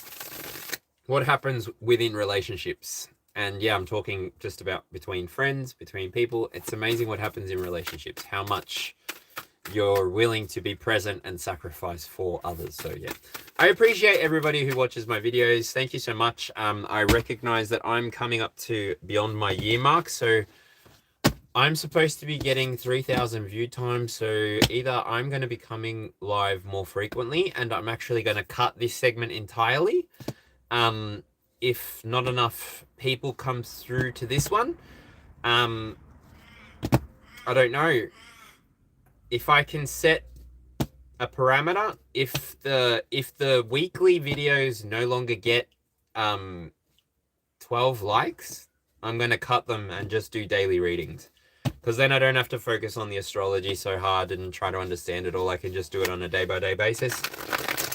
what happens within relationships. And yeah, I'm talking just about between friends, between people. It's amazing what happens in relationships, how much you're willing to be present and sacrifice for others. So yeah, I appreciate everybody who watches my videos. Thank you so much. I recognize that I'm coming up to beyond my year mark. So I'm supposed to be getting 3,000 view times. So either I'm going to be coming live more frequently, and I'm actually going to cut this segment entirely. If not enough people come through to this one, I don't know if I can set a parameter. If the weekly videos no longer get 12 likes, I'm going to cut them and just do daily readings, because then I don't have to focus on the astrology so hard and try to understand it all. I can just do it on a day-by-day basis.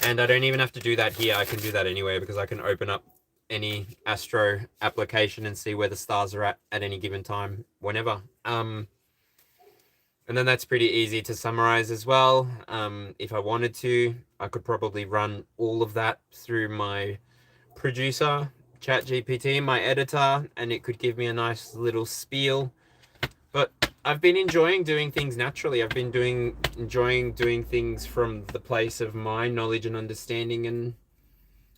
And I don't even have to do that here. I can do that anyway, because I can open up any astro application and see where the stars are at any given time, whenever. And then that's pretty easy to summarize as well. If I wanted to, I could probably run all of that through my producer, ChatGPT, my editor, and it could give me a nice little spiel. But I've been enjoying doing things naturally. I've been enjoying doing things from the place of my knowledge and understanding, and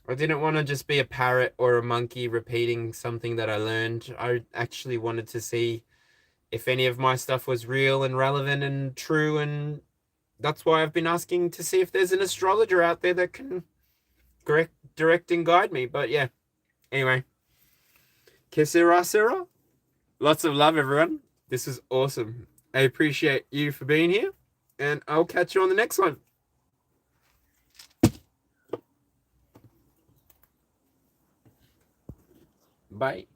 I didn't want to just be a parrot or a monkey repeating something that I learned. I actually wanted to see if any of my stuff was real and relevant and true, and that's why I've been asking to see if there's an astrologer out there that can direct and guide me. But yeah, anyway, que sera, sera. Lots of love, everyone. This is awesome. I appreciate you for being here, and I'll catch you on the next one. Bye.